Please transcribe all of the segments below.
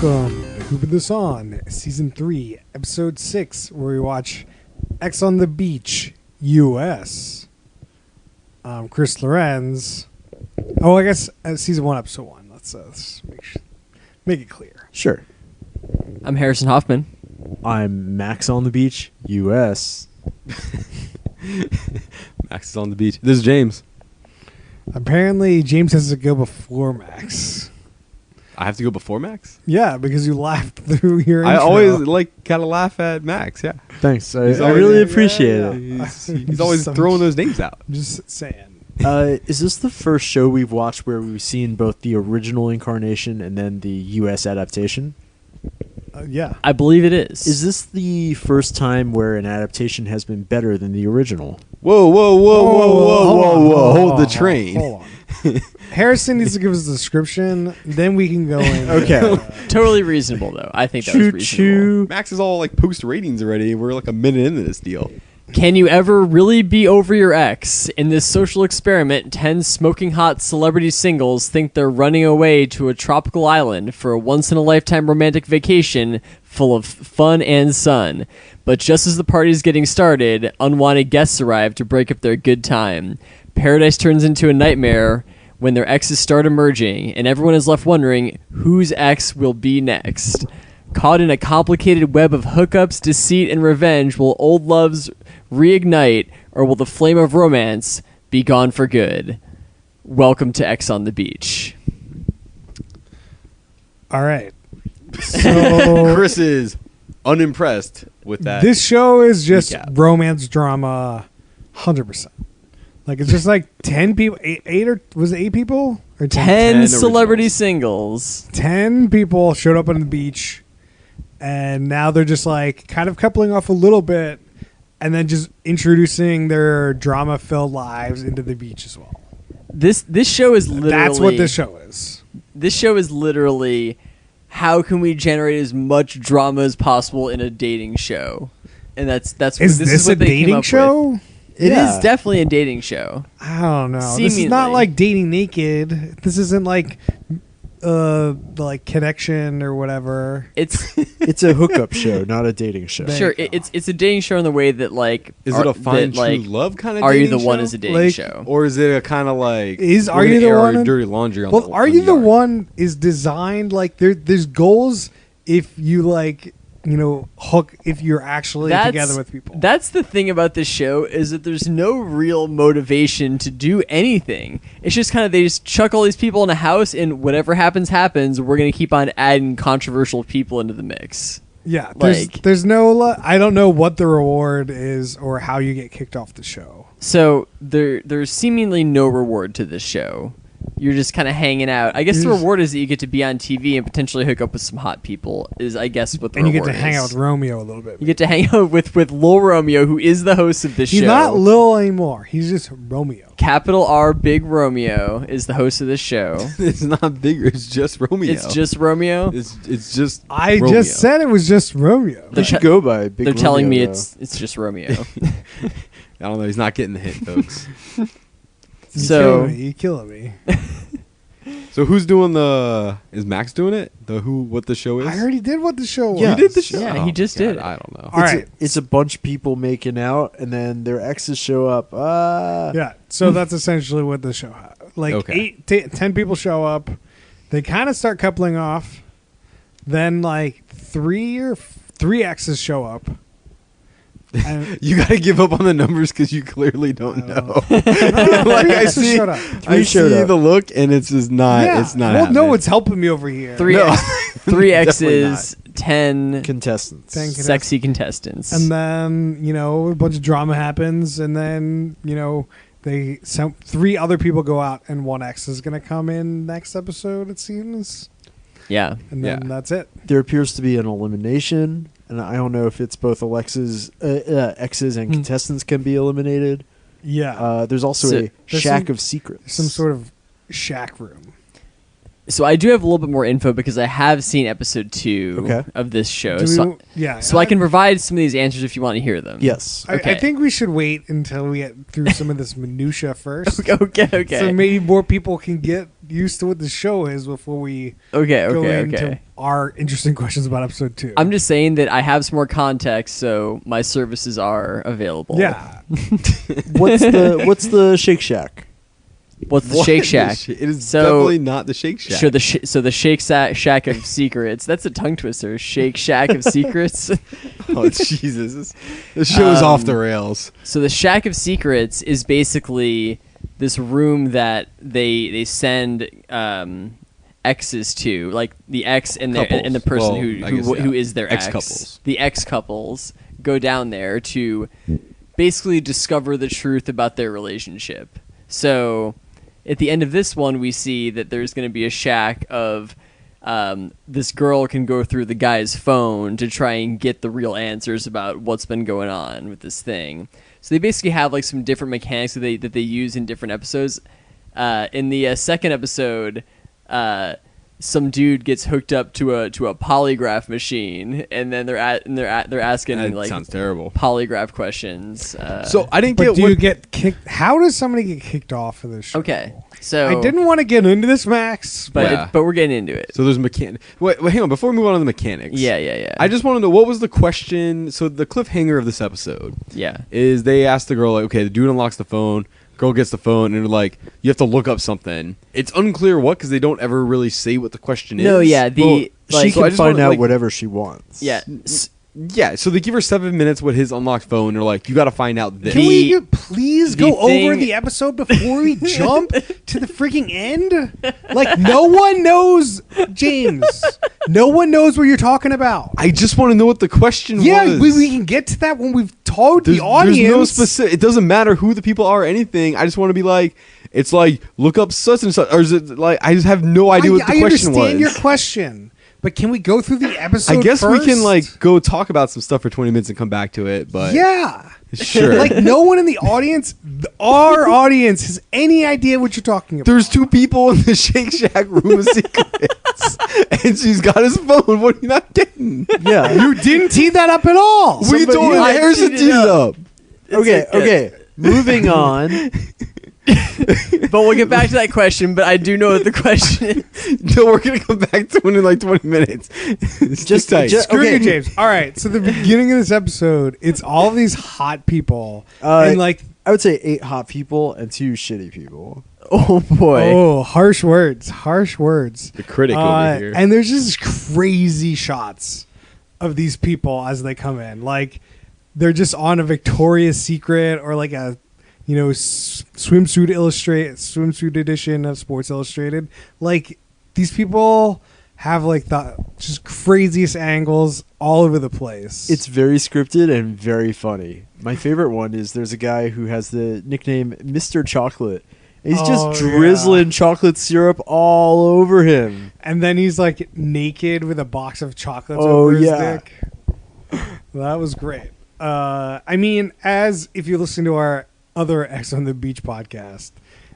Welcome to Who Put This On, Season 3, Episode 6, where we watch X on the Beach, US. Chris Lorenz. Oh, I guess Season 1, Episode 1. Let's make it clear. Sure. I'm Harrison Hoffman. I'm Max on the Beach, US. Max is on the beach. This is James. Apparently, James has to go before Max. I have to go before Max? Yeah, because you laughed through your intro. I always kind of laugh at Max, yeah. Thanks. I always- really appreciate it. He's always throwing those names out. I'm just saying. Is this the first show we've watched where we've seen both the original incarnation and then the US adaptation? Yeah. I believe it is. Is this the first time where an adaptation has been better than the original? Whoa. Hold the on, train. Hold on. Harrison needs to give us a description, then we can go in. Okay. totally reasonable, though. I think that was reasonable. Max is all like post ratings already. We're like a minute into this deal. Can you ever really be over your ex? In this social experiment, 10 smoking hot celebrity singles think they're running away to a tropical island for a once-in-a-lifetime romantic vacation full of fun and sun. But just as the party's getting started, unwanted guests arrive to break up their good time. Paradise turns into a nightmare when their exes start emerging, and everyone is left wondering whose ex will be next. Caught in a complicated web of hookups, deceit, and revenge, will old loves reignite, or will the flame of romance be gone for good? Welcome to X on the Beach. All right. So Chris is unimpressed with that. this show is just recap. romance drama, 100%. Like it's just like 10 people, eight or was it 8 people or 10 10 celebrity originals. singles. 10 people showed up on the beach, and now they're just like kind of coupling off a little bit, and then just introducing their drama-filled lives into the beach as well. This show is literally... That's what this show is. This show is literally how can we generate as much drama as possible in a dating show? And that's Is this this is a what they came dating up show? with. It is definitely a dating show. I don't know. This is Seemingly. not like Dating Naked. This isn't like Connection or whatever. It's It's a hookup show, not a dating show. There sure you go. it's a dating show in the way that like Is it a find true like, love kind of Are You dating the One show? is a dating Like, show. Or is it a kind of like... Is we're Are You gonna the air our One? dirty laundry on Well, the Are on You the yard? One is designed like there's goals if you like, hook if you're actually together with people. That's the thing about this show is that there's no real motivation to do anything. It's just kind of they just chuck all these people in a house and whatever happens. We're going to keep on adding controversial people into the mix. Yeah, like- there's no I don't know what the reward is or how you get kicked off the show. So there's seemingly no reward to this show. You're just kind of hanging out. I guess the reward is that you get to be on TV and potentially hook up with some hot people. Is I guess what the And you reward get to hang is. out with Romeo a little bit. You get to hang out with Lil Romeo, who is the host of this He's show. not Lil anymore. He's just Romeo. Capital R Big Romeo is the host of this show. It's not bigger. It's just Romeo. It's just Romeo. It's just I Romeo. just said it was just Romeo. They're They should go by Big They're telling Romeo, me though. it's just Romeo. I don't know. He's not getting the hint, folks. So- You're killing me. So who's doing the... Is Max doing it? What the show is? I already did what the show was. Yeah. You did the show? Yeah, he just God, did it. I don't know. All right. It's a bunch of people making out, and then their exes show up. Yeah, so that's essentially what the show has. Like Okay. 10 people show up. They kind of start coupling off. Then like three exes show up. And You got to give up on the numbers because you clearly don't know. like Like I see, showed up. I showed see up. the look, and it's just not. Yeah. It's not. Well, no, happening. it's helping me over here. Three No. three Definitely X's, 10 Contestants. Thank you. sexy contestants. And then, a bunch of drama happens. And then, three other people go out and one ex is going to come in next episode, it seems. yeah. And then Yeah. that's it. There appears to be an elimination, and I don't know if it's both exes and contestants can be eliminated. Yeah. There's also So- a There's shack some- of secrets. Some sort of shack room. So I do have a little bit more info because I have seen episode 2 Okay. of this show. Do So, we- yeah. so I can provide some of these answers if you want to hear them. Yes. I Okay. think we should wait until we get through some of this minutia first. Okay. So maybe more people can get used to what the show is before we Okay, go okay, into okay. our interesting questions about episode 2. I'm just saying that I have some more context, so my services are available. Yeah. What's the Shake Shack? What's the What Shake the Shack? shit? It is So- definitely not the Shake Shack. So the Shake Shack of Secrets. That's a tongue twister. Shake Shack of Secrets. Oh Jesus, this show is off the rails. So the Shack of Secrets is basically this room that they send exes to, like the ex and the person Well, I guess, who is their ex. Ex-couples. The ex couples go down there to basically discover the truth about their relationship. So at the end of this one, we see that there's going to be a shack of this girl can go through the guy's phone to try and get the real answers about what's been going on with this thing. So they basically have like some different mechanics that they use in different episodes. In the second episode, some dude gets hooked up to a polygraph machine, and then they're asking That like sounds terrible. polygraph questions. So I didn't But get do what you get kicked? How does somebody get kicked off of this show? okay, so I didn't want to get into this, Max. but Yeah. but we're getting into it. So there's mechanic. Wait, hang on. Before we move on to the mechanics. Yeah. I just want to know what was the question. So the cliffhanger of this episode yeah. is they asked the girl, like, okay, the dude unlocks the phone. Girl gets the phone, and they're like, you have to look up something. It's unclear what, because they don't ever really say what the question is. No, yeah, the Well, like, she so I can just find wanna, out like- whatever she wants. yeah. Yeah, so they give her 7 minutes with his unlocked phone. They're like, you got to find out this. Can we please the go over thing- the episode before we jump to the freaking end? Like, no one knows, James. No one knows what you're talking about. I just want to know what the question Yeah, was. we can get to that when we've told There's, the audience. there's no specific. It doesn't matter who the people are or anything. I just want to be like, it's like, look up such and such. Or is it like, I just have no idea what the I question understand was. your question, but can we go through the episode I guess we can first? like go talk about some stuff for 20 minutes and come back to it, but Yeah. sure. Like, no one in the audience, our audience, has any idea what you're talking about. There's 2 people in the Shake Shack room of secrets, and she's got his phone. What are you not getting? Yeah. You didn't tee that up at all. We don't. I Harrison teed it teed it up. up. Okay. Moving on. But we'll get back to that question. But I do know what the question is. No, we're gonna come back to it in like 20 minutes. It's Just- tight. just- Screw Okay. you, James. All right. So the beginning of this episode, it's all these hot people, Uh, and like, I would say 8 hot people and 2 shitty people. Oh boy. oh, harsh words, harsh words. the critic over here. And there's just crazy shots of these people as they come in, like they're just on a Victoria's Secret or like a, swimsuit edition of Sports Illustrated. Like, these people have like the just craziest angles all over the place. It's very scripted and very funny. My favorite one is there's a guy who has the nickname Mr. Chocolate. And he's Oh, just drizzling chocolate syrup all over him. and then he's like naked with a box of chocolates Oh, over his yeah. dick. That was great. I mean, as if you listen to our other X on the Beach podcast,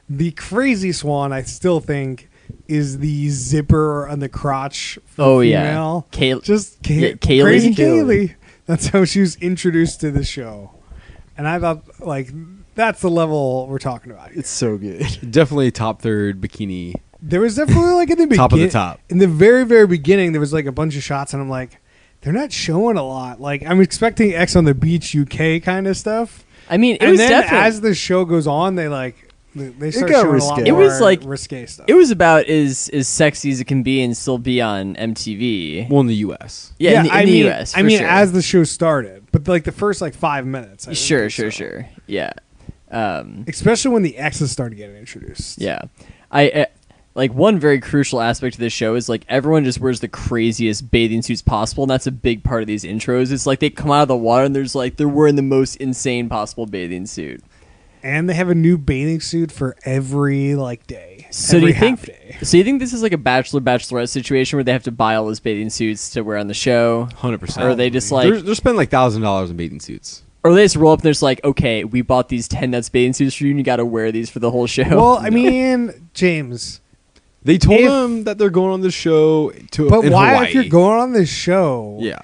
the craziest one I still think is the zipper on the crotch for Oh, female. yeah. Kay- Just yeah, Kaylee? crazy Kaylee. Kaylee. That's how she was introduced to the show. And I thought, like, that's the level we're talking about here. It's so good. Definitely top third bikini. There was definitely like in the beginning, Top of the top. in the very, very beginning, there was like a bunch of shots, and I'm like, they're not showing a lot. Like, I'm expecting X on the Beach UK kind of stuff. I mean, it And was then definitely. as the show goes on, they start got showing a lot risque. more It was like- risque stuff. It was about as sexy as it can be and still be on MTV. Well, in the U.S. Yeah, in the, I in mean, the US. I for mean, sure. as the show started, but like the first like 5 minutes. I didn't Sure. think so. Yeah. Especially when the X's started getting introduced. Yeah. I like one very crucial aspect of this show is like everyone just wears the craziest bathing suits possible, and that's a big part of these intros. It's like they come out of the water and they're wearing the most insane possible bathing suit. And they have a new bathing suit for every like day. So every do you think? half day. So you think this is like a bachelorette situation where they have to buy all those bathing suits to wear on the show, 100%. or are they just like, they're spending like $1,000 in bathing suits. or they just roll up and they're just like, okay, we bought these 10 nuts bathing suits for you, and you got to wear these for the whole show. Well, I mean, James, They told If- them that they're going on the show to but in why Hawaii. if you're going on this show? Yeah.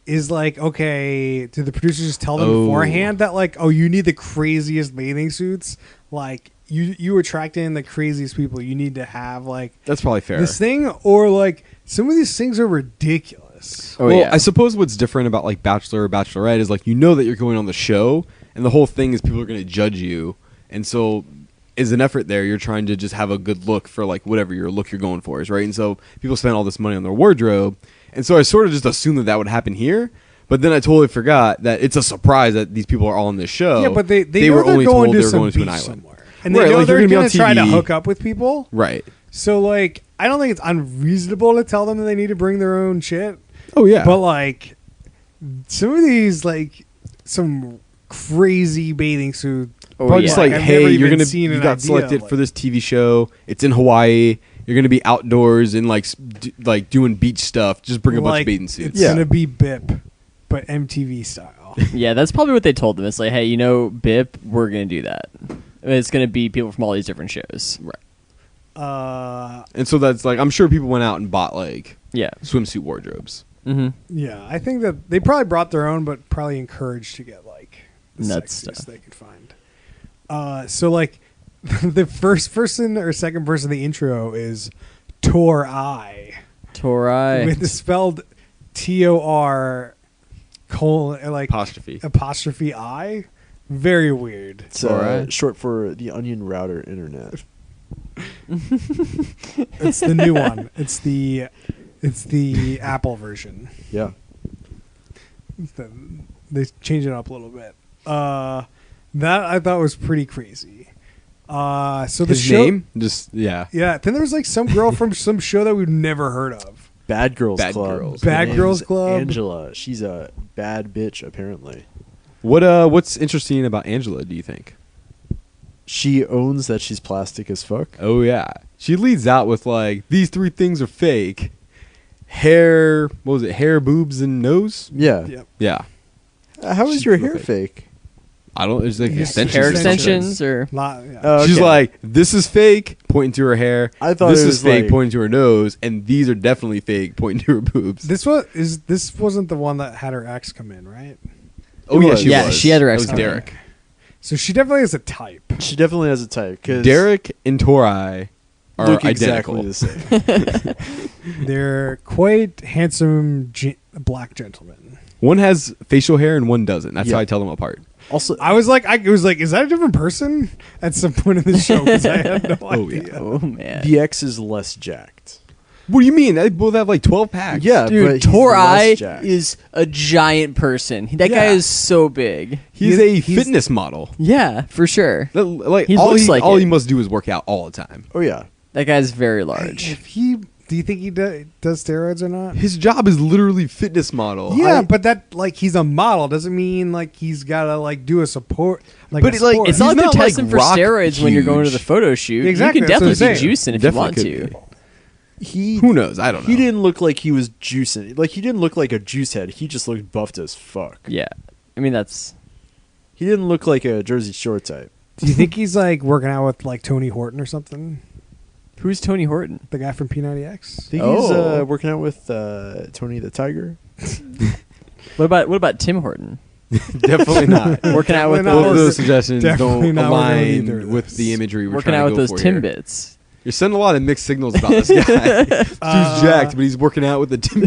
is like, okay, do the producers just tell them beforehand that like, oh, you need the craziest bathing suits? Like you attract in the craziest people. You need to have like That's probably fair. this thing, or like some of these things are ridiculous. Oh, well, yeah. I suppose what's different about like Bachelor or Bachelorette is like you know that you're going on the show, and the whole thing is people are going to judge you, and so is an effort there. You're trying to just have a good look for like whatever your look you're going for is, right? And so people spend all this money on their wardrobe, and so I sort of just assumed that would happen here. But then I totally forgot that it's a surprise that these people are all on this show. Yeah, but they they know were they're only going told to they were some going to an beach island. somewhere, and they Right, know like, you're they're gonna be going on to try to TV. hook up with people. Right. So like, I don't think it's unreasonable to tell them that they need to bring their own shit. Oh yeah. But like, some of these like some crazy bathing suit. Oh, Probably yeah. just like, I've hey, never you're even gonna seen you an got idea, selected like- for this TV show. It's in Hawaii. You're gonna be outdoors and like like doing beach stuff. Just bring a bunch like, of bathing suits. It's gonna be BIP, but MTV style. Yeah, that's probably what they told them. It's like, hey, you know, BIP, we're gonna do that. It's gonna be people from all these different shows. Right. And so that's like I'm sure people went out and bought like Yeah. swimsuit wardrobes. Mm-hmm. Yeah, I think that they probably brought their own, but probably encouraged to get like the Nuts sexiest stuff. they could find. So like the first person or second person in the intro is Tor'I. Tor'I. With it spelled TOR colon like apostrophe I. Very weird. It's Alright. short for the Onion Router Internet. It's the new one. It's the Apple version. Yeah. They changed it up a little bit. That I thought was pretty crazy. So the His show, name just yeah. yeah. Then there was like some girl from some show that we've never heard of. Bad Girls Bad Club. Girls. Her Bad name's Girls Club. Angela. She's a bad bitch, apparently. What's interesting about Angela, do you think? She owns that she's plastic as fuck. Oh yeah. She leads out with like these 3 things are fake. Hair, what was it? Hair, boobs, and nose? Yeah. Yep. Yeah. How is She's your real hair fake? I don't it's like Yes, extensions. Hair or something. extensions or Yeah. Oh, She's okay. like, this is fake, pointing to her hair. I thought this it is was fake, like- pointing to her nose, and these are definitely fake, pointing to her boobs. This wasn't the one that had her ex come in, right? oh It yeah, was. she Yeah, was. she had her That ex was come in. Derek. So she definitely has a type. She definitely has a type. 'Cause Derek and Tor'I are look identical. exactly the same. They're quite handsome black gentlemen. One has facial hair and one doesn't. That's Yeah. how I tell them apart. Also, It was like, is that a different person? At some point in the show, because I had no Oh, idea. yeah. oh man. the X is less jacked. What do you mean? They both have like 12 packs. Yeah, but Dude, he's less Tor'I jacked. is a giant person. That guy Yeah. is so big. He's a fitness model. Yeah, for sure. Like He all looks he, like all it. he must do is work out all the time. Oh yeah. That guy's very large. Do you think he does steroids or not? His job is literally fitness model. Yeah, but that like he's a model doesn't mean like he's gotta like do a support. Like But a it's like- sport. It's not He's like not, they're like, testing for rock steroids when you're going to huge. the photo shoot. Exactly, You can that's what definitely I'm be saying. juicing if you Definitely want could to. be. He Who knows? I don't know. He didn't look like he was juicing. Like he didn't look like a juice head. He just looked buffed as fuck. Yeah. I mean, that's... He didn't look like a Jersey Shore type. Do you think he's like working out with like Tony Horton or something? Who's Tony Horton? The guy from P90X? I think Oh. he's working out with Tony the Tiger. What about Tim Horton? Definitely not. Working out with Definitely not Both of working- those suggestions definitely don't not working with either align of with those. the imagery we're working trying out to with go those for here. Timbits. You're sending a lot of mixed signals about this guy. Dude's jacked, but he's working out with the Tim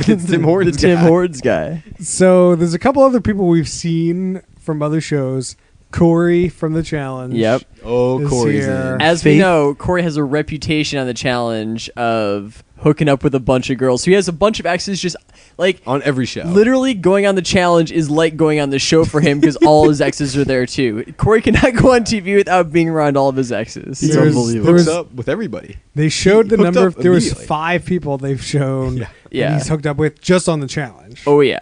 Hortons the Tim guy. Hortons guy. So there's a couple other people we've seen from other shows. Cory from the challenge. Yep. Oh, Is Corey's here. in. As we Faith- know, Cory has a reputation on the challenge of hooking up with a bunch of girls. So he has a bunch of exes just like On every show. literally going on the challenge is like going on the show for him because all his exes are there too. Cory cannot go on TV without being around all of his exes. He's There's- unbelievable. there Hooks was- up with everybody. They showed the He hooked number. up There was immediately. 5 people they've shown. Yeah. that Yeah. he's hooked up with just on the challenge. Oh yeah.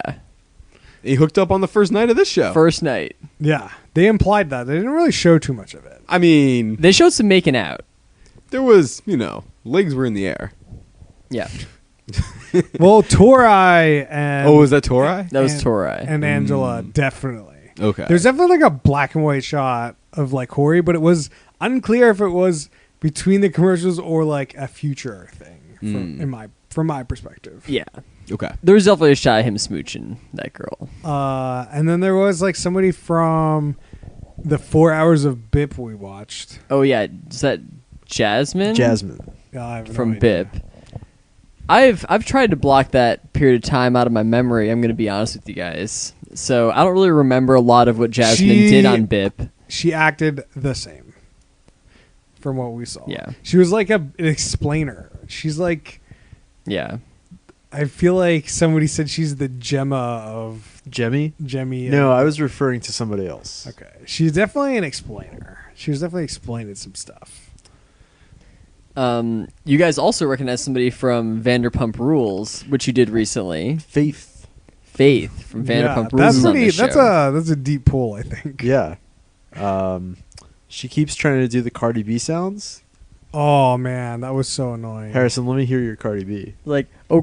He hooked up on the first night of this show. First night. Yeah, they implied that. They didn't really show too much of it. I mean, They showed some making out. there was, legs were in the air. Yeah. Well, Tor'I and Oh, was that Tor'I? That was and- Tor'I. and Angela definitely. Okay. There's definitely like a black and white shot of like Cory, but it was unclear if it was between the commercials or like a future thing from my perspective. Yeah. Okay. There was definitely a shot of him smooching that girl. And then there was like somebody from the 4 hours of BIP we watched. Oh yeah, is that Jasmine? Jasmine. I have no From idea. BIP. I've tried to block that period of time out of my memory. I'm going to be honest with you guys. So I don't really remember a lot of what Jasmine did on BIP. She acted the same from what we saw. Yeah. She was like an explainer. She's like, Yeah. I feel like somebody said she's the Gemma of Jemmy? Jemmy. No, I was referring to somebody else. Okay. She's definitely an explainer. She was definitely explaining some stuff. You guys also recognize somebody from Vanderpump Rules, which you did recently. Faith. Faith from Vanderpump Rules. That's is on pretty. this That's show. a deep pull, I think. Yeah. She keeps trying to do the Cardi B sounds. Oh man, that was so annoying. Harrison, let me hear your Cardi B. Like, Oh,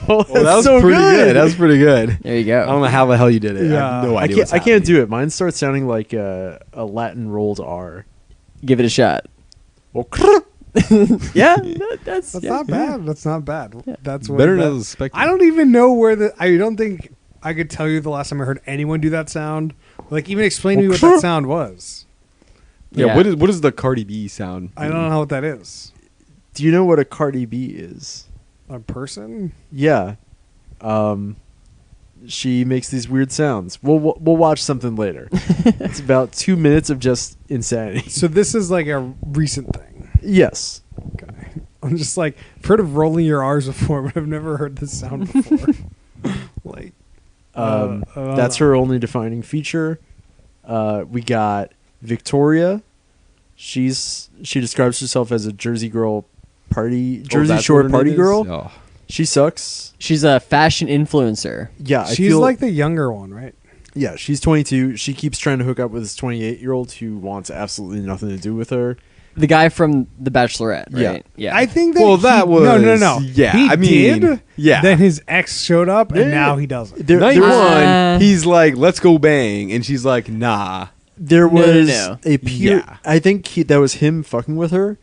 Well, that was so pretty good. That was pretty good. there you go. I don't know how the hell you did it. I Yeah. have no I idea. can't. I can't do it. Mine starts sounding like a Latin rolled R. Give it a shot. Well, Yeah, that's That's yeah. not bad. That's not bad. That's what better than I that- was expecting. I don't even know where the. I don't think I could tell you the last time I heard anyone do that sound. Like even explain to me what that sound was. Yeah. Yeah. What is the Cardi B sound? I don't know what that is. do you know what a Cardi B is? A person? Yeah. She makes these weird sounds. We'll watch something later. It's about 2 minutes of just insanity. So this is like a recent thing. Yes. Okay. I'm just like I've heard of rolling your R's before, but I've never heard this sound before. Like That's her only defining feature. We got Victoria. She describes herself as a Jersey girl Jersey that's Shore what her party name is? girl. Oh. She sucks. She's a fashion influencer. Yeah, I she's feel like the younger one, right? yeah. She's 22. She keeps trying to hook up with this 28-year-old who wants absolutely nothing to do with her. The guy from The Bachelorette, right? Yeah. I think that. Well, that was no. Yeah, He I mean, did. yeah. Then his ex showed up, and Yeah. now he doesn't. There, Night there, was- one, he's like, "Let's go bang," and she's like, "Nah." there No, no, was no. a peer. Yeah. I think that was him fucking with her,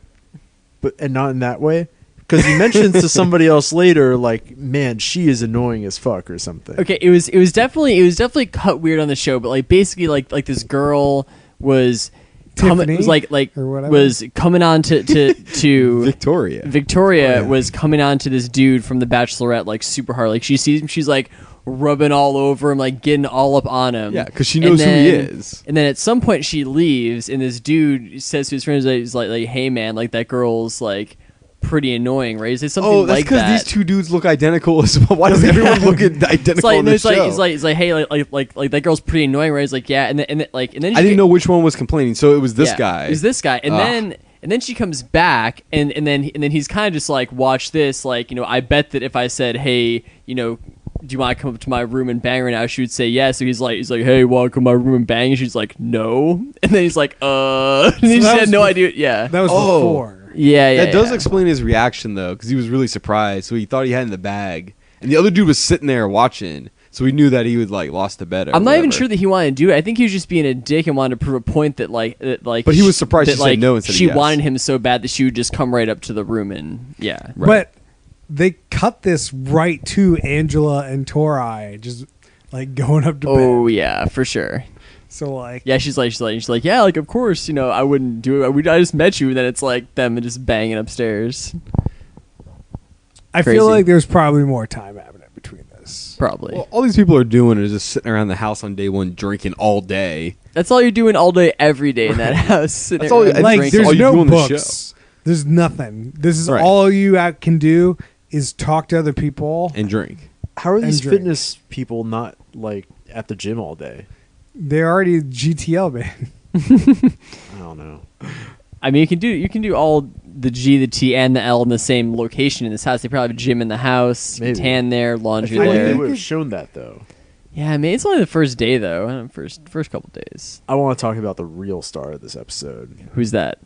and not in that way. Because he mentions to somebody else later, like, "Man, she is annoying as fuck" or something. Okay, it was definitely cut weird on the show, but like basically like this girl was Tiffany? was like Or whatever? was coming on to Victoria. Victoria Oh, yeah. was coming on to this dude from The Bachelorette like super hard. Like she sees him, she's like rubbing all over him, like getting all up on him. Yeah, because she And knows who he then- is. And then at some point she leaves, and this dude says to his friends, he's like, "Hey man, like that girl's like pretty annoying, right?" He says something Oh, that's like because that. these two dudes look identical as well. Why does everyone look identical It's like, in no, this it's show? like, it's like, hey, like that girl's pretty annoying, right? He's like, yeah, and then I didn't know which one was complaining, so it was this guy. It was this guy, and Ugh. then she comes back, and then he's kind of just like, watch this, like, you know, I bet that if I said, hey, you know, do you want to come up to my room and bang right now? She would say yes. So he's like, hey, want to come to my room and bang? And she's like, no. And then he's like, and he just that had was no bef- idea. Yeah, That was Oh. before. yeah. That does yeah. explain his reaction though, because he was really surprised. So he thought he had it in the bag, and the other dude was sitting there watching. So he knew that he would like lost the bet. Or I'm not even whatever. sure that he wanted to do it. I think he was just being a dick and wanted to prove a point that like. But he was surprised that, she said no instead of she yes. wanted him so bad that she would just come right up to the room and yeah. Right. But they cut this right to Angela and Tor'I just like going up to Oh bed. yeah, for sure. So like, Yeah, she's like, yeah, like of course, you know, I wouldn't do it. I just met you, and then it's like them just banging upstairs. I crazy. feel like there's probably more time happening between this. Probably. Well, all these people are doing is just sitting around the house on day one, drinking all day. That's all you're doing all day, every day in that house. sitting That's all- around I Like think drinking. all there's you do no on the books. There's nothing. This is Right. all you can do is talk to other people. And drink. How are these And drink. fitness people not like at the gym all day? They're already GTL, man. I don't know. I mean, you can do all the G, the T, and the L in the same location in this house. They probably have a gym in the house, Maybe. tan there, I laundry feel like there. they would have shown that though. Yeah, I mean, it's only the first day though. First couple days. I want to talk about the real star of this episode, Who's that?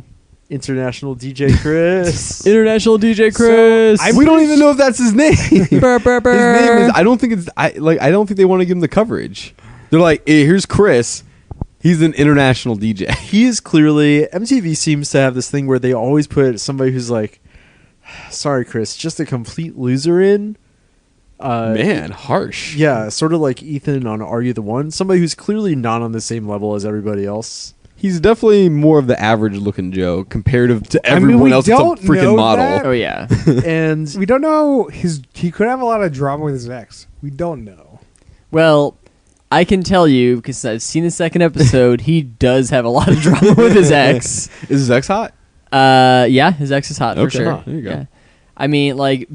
international DJ Chris. International DJ Chris. I'm we don't pretty even know if that's his name. His Burr, burr, burr. name is. I don't think it's. I don't think they want to give him the coverage. They're like, hey, here's Chris. He's an international DJ. He is clearly MTV seems to have this thing where they always put somebody who's like, sorry Chris, just a complete loser in. Man, harsh. Yeah, sort of like Ethan on Are You the One? Somebody who's clearly not on the same level as everybody else. He's definitely more of the average looking Joe comparative to everyone we else that's a don't freaking know model. that. Oh yeah. And We don't know he could have a lot of drama with his ex. We don't know. Well, I can tell you because I've seen the second episode. He does have a lot of drama with his ex. Is his ex hot? Yeah, his ex is hot for Okay, sure. there you go. Yeah. I mean, like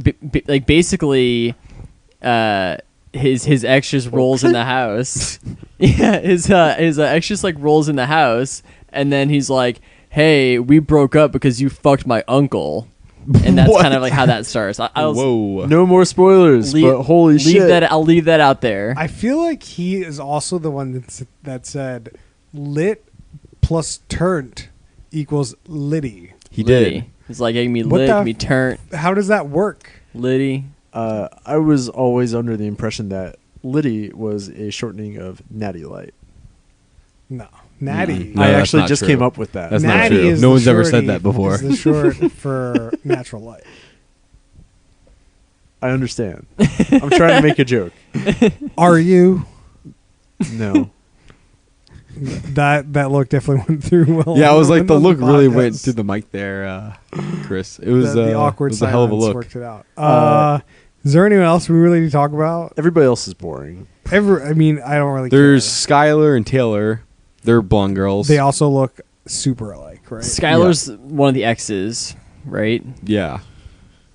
basically, his ex just rolls in the house. Yeah, his ex just like rolls in the house, and then he's like, "Hey, we broke up because you fucked my uncle," and that's What? kind of like how that starts. I was, Whoa. no more spoilers, but holy shit. I'll leave that out there. I feel like he is also the one that said lit plus turnt equals litty. He Liddy. did. He's like, "Give me What lit, the give me turnt, How does that work? Liddy." I was always under the impression that Liddy was a shortening of Natty Light. No. Natty. No, I that's actually not just true. came up with that. That's not Natty true. is No the one's ever said shorty- that before. is the short for natural light. I understand. I'm trying to make a joke. Are you? No. That look definitely went through well. Yeah, I was like, the on look really podcast. went through the mic there, Chris. It was The awkward it was a hell of a silence look. worked it out. Is there anyone else we really need to talk about? Everybody else is boring. I mean, I don't really There's care. Skylar and Taylor. They're blonde girls. They also look super alike, right? Skylar's one of the exes, right? Yeah.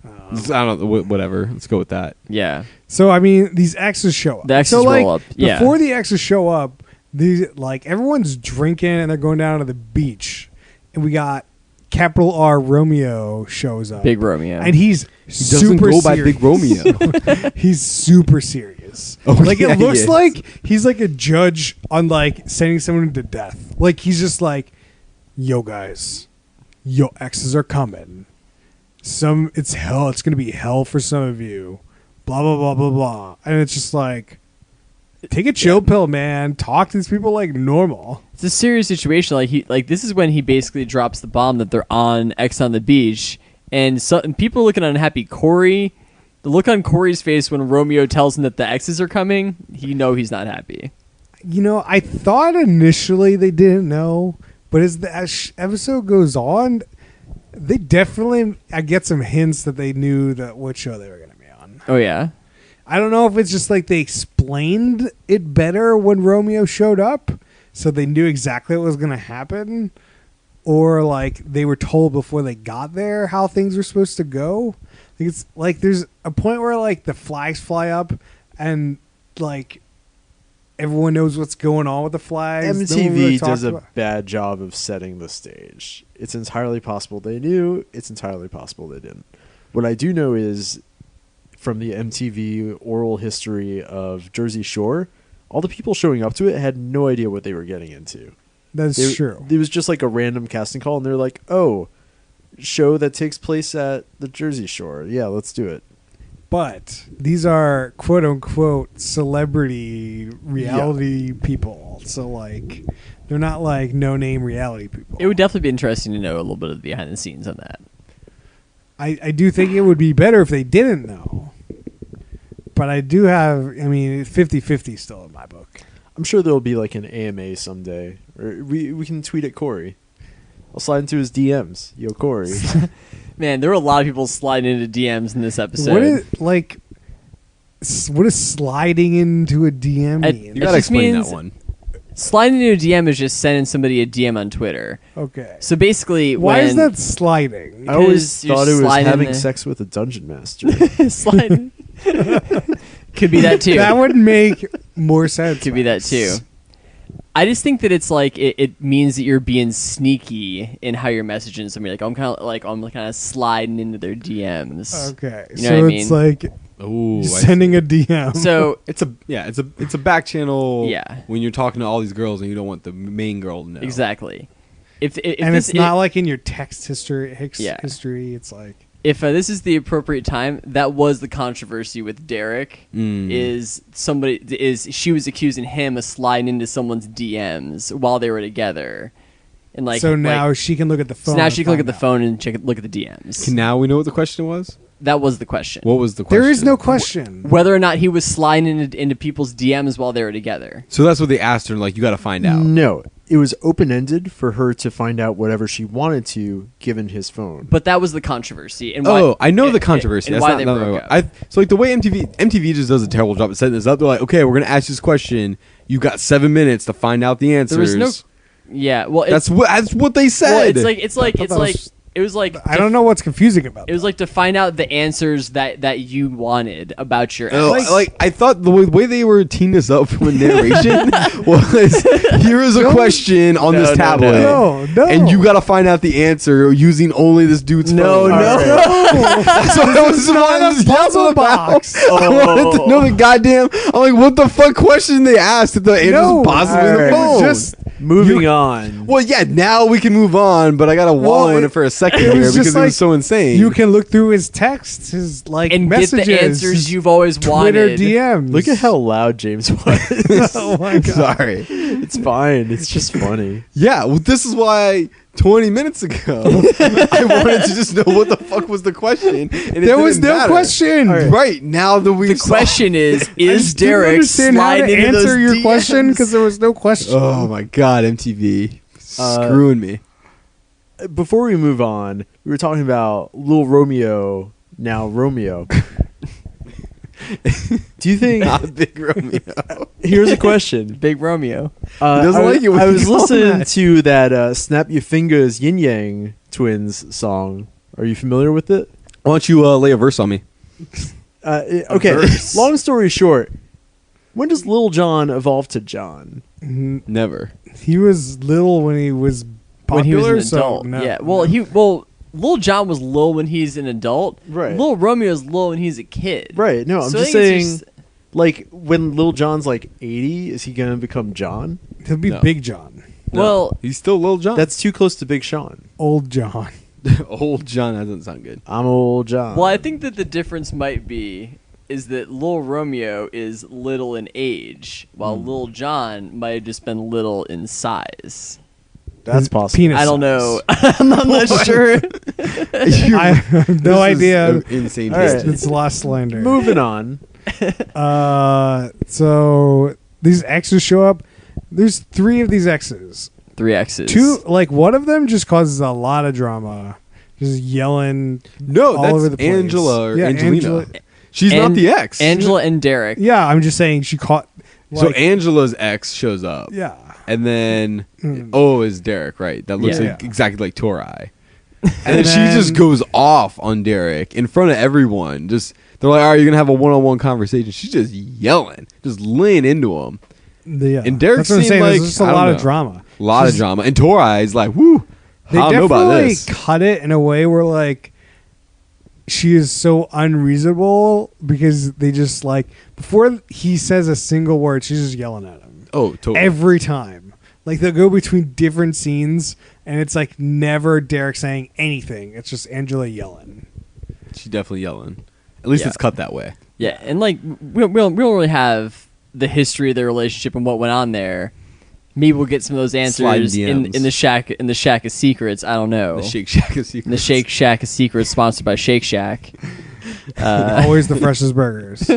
I don't know. Whatever. Let's go with that. Yeah. So I mean, these exes show up. The exes so, like, roll up, yeah. Before the exes show up, these like everyone's drinking and they're going down to the beach, and we got capital R Romeo shows up. Big Romeo. And he's He doesn't super go by serious. Big Romeo. He's super serious. Oh, like yeah, it he looks is. like he's like a judge on like sending someone to death. Like he's just like, yo guys, yo exes are coming. It's hell. It's gonna be hell for some of you. Blah blah blah blah blah. And it's just like, take a chill pill, man. Talk to these people like normal. It's a serious situation. Like this is when he basically drops the bomb that they're on X on the beach, and people are looking unhappy. Cory, the look on Cory's face when Romeo tells him that the exes are coming, he's not happy. You know, I thought initially they didn't know, but as the episode goes on, they definitely, I get some hints that they knew that what show they were going to be on. Oh yeah. I don't know if it's just like they explained it better when Romeo showed up, so they knew exactly what was going to happen, or like they were told before they got there how things were supposed to go. It's like there's a point where like the flags fly up and like everyone knows what's going on with the flags. No one MTV really does talks a about- bad job of setting the stage. It's entirely possible they knew. It's entirely possible they didn't. What I do know is from the MTV oral history of Jersey Shore, all the people showing up to it had no idea what they were getting into. That's true. It was just like a random casting call, and they're like, oh, show that takes place at the Jersey Shore. Yeah, let's do it. But these are quote unquote celebrity reality people. So like they're not like no name reality people. It would definitely be interesting to know a little bit of the behind the scenes on that. I do think it would be better if they didn't know. But I do have, I mean, 50-50 still in my book. I'm sure there'll be like an AMA someday. Or we can tweet at Cory. I'll slide into his DMs. Yo, Cory. Man, there were a lot of people sliding into DMs in this episode. What does sliding into a DM It- mean? You It gotta just explain means- that one. Sliding into a DM is just sending somebody a DM on Twitter. Okay. So basically, Why is when- that sliding? I always Because you're thought it was sliding having the- sex with a dungeon master. sliding? Could be that too. That would make more sense. Could be that Max. too. I just think that it's like it means that you're being sneaky in how you're messaging somebody. Like I'm kind of sliding into their DMs. Okay. You know So what I it's mean? like Ooh, sending a DM. So it's a back channel. Yeah. When you're talking to all these girls and you don't want the main girl to know. exactly. If and this, it's not like in your text history. Yeah. History. It's like if this is the appropriate time, that was the controversy with Derek. Mm. She was accusing him of sliding into someone's DMs while they were together, and so now she can look at the phone. so now and she can look at find the out. phone and look at the DMs. Now we know what the question was. That was the question. What was the question? There is no question. Whether or not he was sliding into people's DMs while they were together. So that's what they asked her. Like, you got to find out. No, it was open-ended for her to find out whatever she wanted to, given his phone. But that was the controversy. And why, I know the controversy. And That's why not, they not broke what- up. So like the way MTV just does a terrible job at setting this up. They're like, okay, we're gonna ask you this question. You got 7 minutes to find out the answers. There was no. Yeah. Well, That's what they said. Well, it's like it was like I don't know what's confusing about It was like to find out the answers that you wanted about your ex. Like I thought the way they were teeing this up from a narration was here is a question on this tablet, No. and you got to find out the answer using only this dude's phone. That's what I was wanting to puzzle box. I wanted to know the goddamn. I'm like, what the fuck question they asked if the answer was possibly the It phone? was just Moving on. Well, yeah, now we can move on, but I gotta wallow in it for a second it was here just because it like, was so insane. You can look through his texts, his and messages, get the answers his you've always Twitter wanted. DMs. Look at how loud James was. Oh my god! Sorry. It's fine. It's just funny. Yeah, well, this is why 20 minutes ago I wanted to just know what the fuck was the question. And it There was didn't no matter. question. Right, now that we The question is didn't Derek understand how to sliding into answer those your DMs? question because there was no question. Oh my god, MTV. Screwing me. Before we move on, we were talking about Lil Romeo, now Romeo. Do you think... Not Big Romeo. Here's a question. Big Romeo. doesn't like it when I you was call him listening that. to that Snap Your Fingers Yin Yang Twins song. Are you familiar with it? Why don't you lay a verse on me? Okay, verse. long story short, when does Lil Jon evolve to John? Never. He was little when he was popular, When he was an so adult. no. Yeah. Well, Lil Jon was Lil when he's an adult. Right. Lil Romeo is Lil when he's a kid. Right, no, I'm So I just think it's saying, like, when Lil Jon's like 80, is he going to become John? He'll be No. Big John, Well, He's still Lil Jon. That's too close to Big Sean. old John. Old John doesn't sound good. I'm old John. well, I think that the difference might be is that Lil Romeo is little in age, while Lil Jon might have just been little in size. That's His possible. penis I don't size. know. I'm not sure. I have no idea. Insane. All right. tangent. It's lost slander. Moving on. So these exes show up. There's 3 of these exes. 3 X's. 2, like one of them just causes a lot of drama, just yelling. No, all that's over the place. Angela or Yeah, Angelina. Angela- She's not the ex. Angela and Derek. Yeah, I'm just saying she caught. So Like, Angela's ex shows up. yeah, And then Mm. O is Derek, right? That looks Yeah. like exactly like Tor'I. And then she then- just goes off on Derek in front of everyone. Just they're like, "All right, you're gonna have a one-on-one conversation." She's just yelling, just laying into him. yeah. And Derek That's what I'm seemed saying. like- There's just a I don't lot of know. drama. A lot of She's- drama. And Tor'I is like, "Woo, They I don't know about definitely this." cut it in a way where like she is so unreasonable because they just like before he says a single word, she's just yelling at him Oh, totally. every time. Like they'll go between different scenes, and it's like never Derek saying anything. It's just Angela yelling. She's definitely yelling. At least Yeah. it's cut that way. Yeah, and like we don't really have the history of their relationship and what went on there. Maybe we'll get some of those answers Sliding in DMs. the Shack of Secrets. I don't know. The Shake Shack is In the Shake Shack of Secrets, sponsored by Shake Shack. Always the freshest burgers.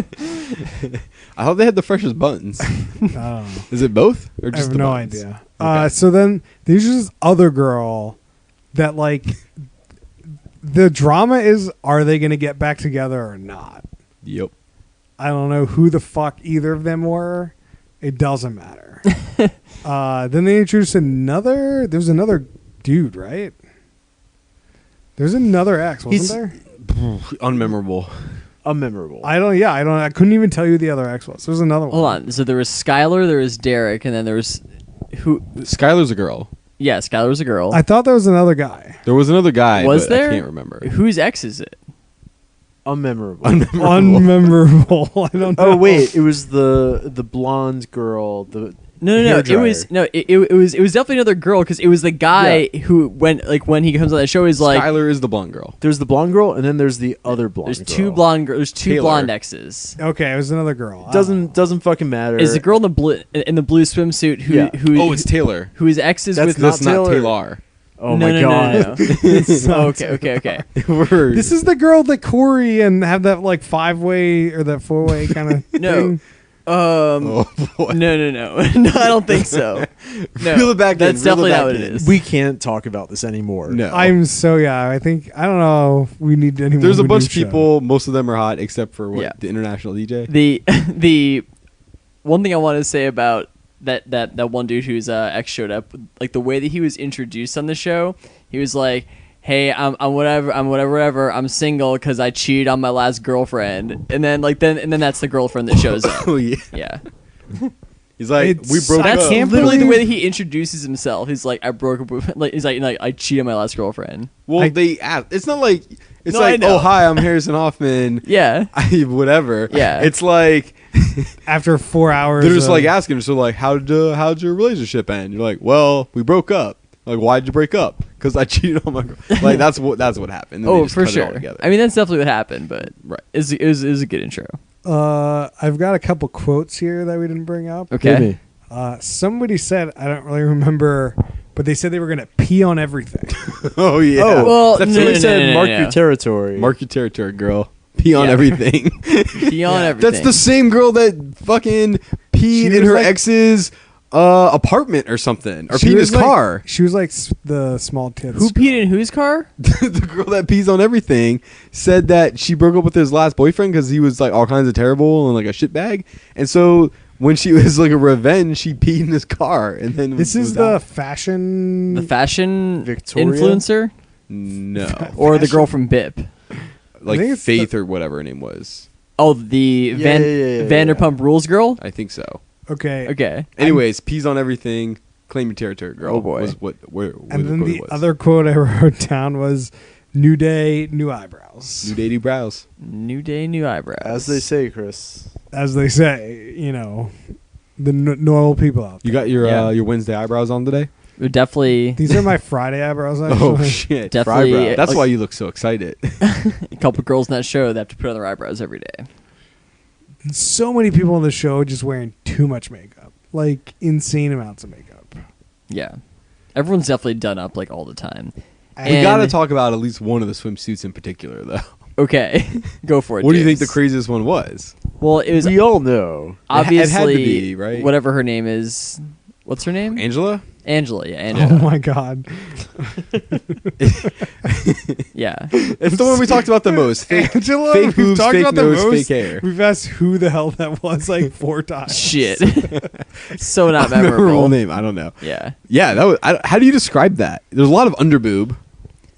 I thought they had the freshest buns. I don't know. Is it both or I just have the no buns? idea. Okay. So then there's this other girl that like the drama is, are they going to get back together or not? Yep. I don't know who the fuck either of them were. It doesn't matter. Then they introduced another. There's another dude, right? There's another ex, wasn't He's- there? Unmemorable. Unmemorable. I couldn't even tell you who the other ex was. There's another one. Hold on. So there was Skylar, there was Derek, and then there was who? Skylar's a girl. Yeah, Skylar was a girl. I thought there was another guy. There was another guy. Was but there? I can't remember. Whose ex is it? Unmemorable. Unmemorable. I don't know. Oh wait, it was the blonde girl. The No. It hairdryer. was no. It was definitely another girl because it was the guy who when he comes on that show he's like Skylar is the blonde girl. There's the blonde girl, and then there's the other blonde. there's girl. two blonde girls. There's two Taylor. blonde exes. Okay, it was another girl. I don't know. Doesn't fucking matter. Is the girl in the blue swimsuit who Yeah. who Oh, it's Taylor. who is exes That's with That's not Taylor. Taylor. Oh no, my no, god. No, no. It's not Okay. Word. This is the girl that Cory and have that like 5-way or that 4-way kind of No. thing. Oh boy. No. No, I don't think so. No, Reel it back in, that's reel it definitely back not what it in. is. We can't talk about this anymore. No. I think I don't know if we need any more. There's a bunch of minutia. people. Most of them are hot, except for Yeah. the international DJ. The one thing I want to say about that one dude whose ex showed up, like the way that he was introduced on the show, he was like, "Hey, I'm whatever. I'm single because I cheated on my last girlfriend," and then that's the girlfriend that shows up. Oh yeah. Yeah, He's like, It's- we broke I that's up. can't literally the believe- way that he introduces himself. He's like, "I broke up with," like he's like I cheated on my last girlfriend. Well, I- they asked. It's not like it's No, I like, know. oh hi, I'm Harrison Hoffman. Yeah, Whatever. Yeah. It's like After 4 hours, they're just of- like asking. So like, how'd your relationship end? You're like, well, we broke up. Like, why'd you break up? Because I cheated on my girl. Like that's what happened. Then they oh just for cut it all sure. together. I mean, that's definitely what happened, but Right. it was a good intro. I've got a couple quotes here that we didn't bring up. Okay. Maybe. Somebody said, I don't really remember, but they said they were going to pee on everything. oh yeah. Oh, Well, That's no, what Somebody no, said no, no, mark no. your territory. Mark your territory, girl. Pee on Yeah. everything. Beyond everything. That's the same girl that fucking She peed in was her like- ex's apartment or something, or She peed in was his like- car. She was like the small tits. Who peed in whose car? The girl that pees on everything said that she broke up with his last boyfriend because he was like all kinds of terrible and like a shitbag, and so when she was like a revenge, she peed in his car, and then This was is the out. fashion. The fashion Victoria? influencer No, or the Fashion- girl from BIP? like think it's Faith or whatever her name was. Oh, the Yeah, yeah. Vanderpump Rules girl. I think so. Okay. Okay. Anyways, pees on everything. Claim your territory, girl. Oh, boy. Was where And then quote the was. other quote I wrote down was, "New day, new eyebrows." New Daddy Brows. New day, new eyebrows. As they say, Chris. As they say, the normal people out there. You got your Yeah. your Wednesday eyebrows on today? We definitely These are my Friday eyebrows, actually. Oh shit! Definitely, Fry brow. That's like- why you look so excited. a couple girls in that show that have to put on their eyebrows every day. So many people on the show just wearing too much makeup. Like, insane amounts of makeup. Yeah. Everyone's definitely done up like all the time. And We And- got to talk about at least one of the swimsuits in particular, though. Okay. Go for it. What do you think the James. craziest one was? Well, it was We all know. obviously it had to be, right? whatever her name is. What's her name? Angela? Angela. Yeah, Oh Angela. my god. Yeah. It's the one we talked about the most. Fake, Angela, fake we've boobs, talked fake about the nose, most. fake hair. We've asked who the hell that was like 4 times. Shit. So not I don't remember her memorable. whole name. I don't know. Yeah. Yeah, that was. How do you describe that? There's a lot of underboob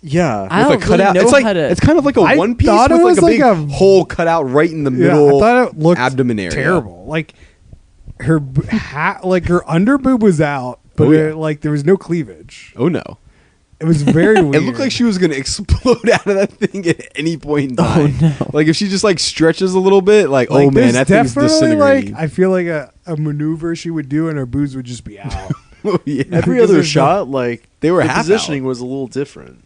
Yeah. I with don't a cutout. really know it's like how to- it's kind of like a I one piece thought it with like was a like big a- hole cut out right in the Yeah, middle. I thought it looked abdomen area. terrible. Like her like her under boob was out, but Oh, yeah. like there was no cleavage. Oh no! It was very weird. It looked like she was gonna explode out of that thing at any point in Oh, time. no. Like if she just like stretches a little bit, like, Like, oh man, there's that thing's definitely like disintegrating. I feel like a maneuver she would do and her boobs would just be out. Oh, yeah. Every Because other there's shot, like They were the half positioning out. was a little different.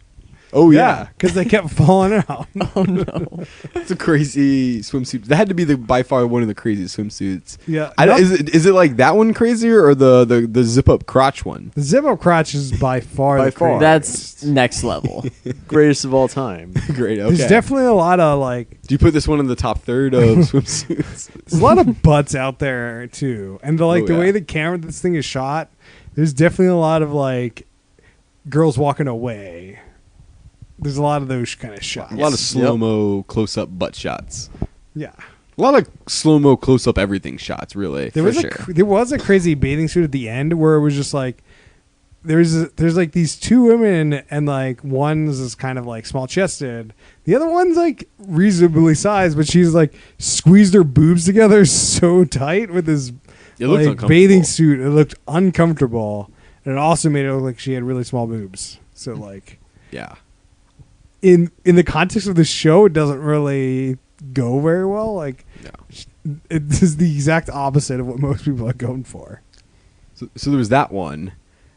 Oh yeah, because they kept falling out. Oh no. it's a crazy swimsuit. That had to be by far one of the craziest swimsuits. Yeah, Is it like that one crazier or the zip up crotch one? the zip up crotch is by far By the far. craziest. That's next level. Greatest of all time. Great. Okay. There's definitely a lot of like Do you put this one in the top third of swimsuits? there's a lot of butts out there too, and the Oh, the yeah. way the camera this thing is shot, there's definitely a lot of like girls walking away. There's a lot of those kind of shots. A lot of slow mo close up butt shots. Yeah. A lot of slow mo close up everything shots. Really. There For was sure. there was a crazy bathing suit at the end where it was just like there's like these two women and like one's is kind of like small chested, the other one's like reasonably sized, but she's like squeezed her boobs together so tight with this It looked like uncomfortable. bathing suit. It looked uncomfortable, and it also made it look like she had really small boobs. So like Yeah. in the context of the show, it doesn't really go very well. Like No. it is the exact opposite of what most people are going for. So there was that one.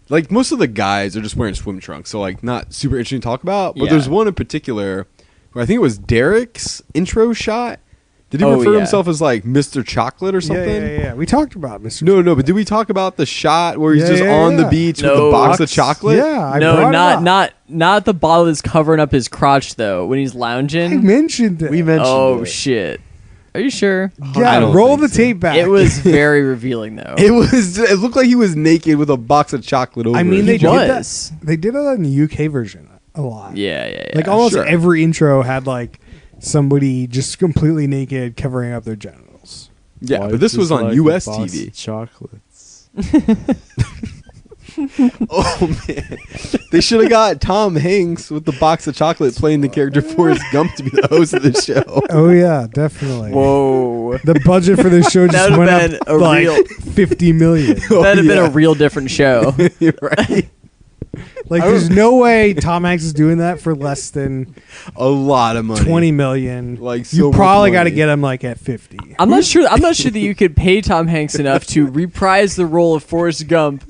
Like most of the guys are just wearing swim trunks, so like not super interesting to talk about. But Yeah. there's one in particular where I think it was Derek's intro shot. Did he refer to himself as like Mr. Chocolate or something? Yeah. We talked about Mr. No, but did we talk about the shot where he's just on the beach with a box of chocolate? Yeah, not the bottle that's covering up his crotch though when he's lounging. I mentioned it. We mentioned it. Oh shit. Are you sure? Yeah, roll the tape back. It was very revealing though. It looked like he was naked with a box of chocolate over. I mean, He they did was. that. They did it in the UK version a lot. Yeah. Like almost sure. every intro had like somebody just completely naked covering up their genitals. Yeah, Why but this was just on like US a box TV. of chocolates. Oh man, they should have got Tom Hanks with the box of chocolate playing the character Forrest Gump to be the host of the show. Oh yeah, definitely. Whoa. The budget for this show just That would've went been up a like real- 50 million. That'd have been a real different show. You're right. Like, there's no way Tom Hanks is doing that for less than A lot of money. 20 million. Like, so you much probably got to money. get him like at 50. I'm not sure that you could pay Tom Hanks enough to reprise the role of Forrest Gump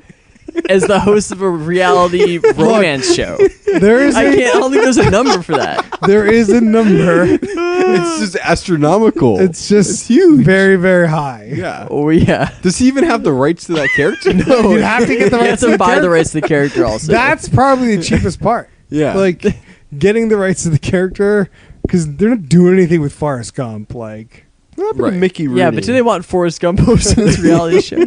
as the host of a reality romance show. There is I don't think there's a number for that. there is a number. It's just astronomical. It's just huge. very, very high. Yeah. Oh yeah. Does he even have the rights to that character? No. You have to get the You have rights to to the buy the character. rights to the character also. That's probably the cheapest part. Yeah. Like, getting the rights to the character, because they're not doing anything with Forrest Gump. Like, What happened Right. to Mickey Rooney? yeah, but do they want Forrest Gump hosting this reality show?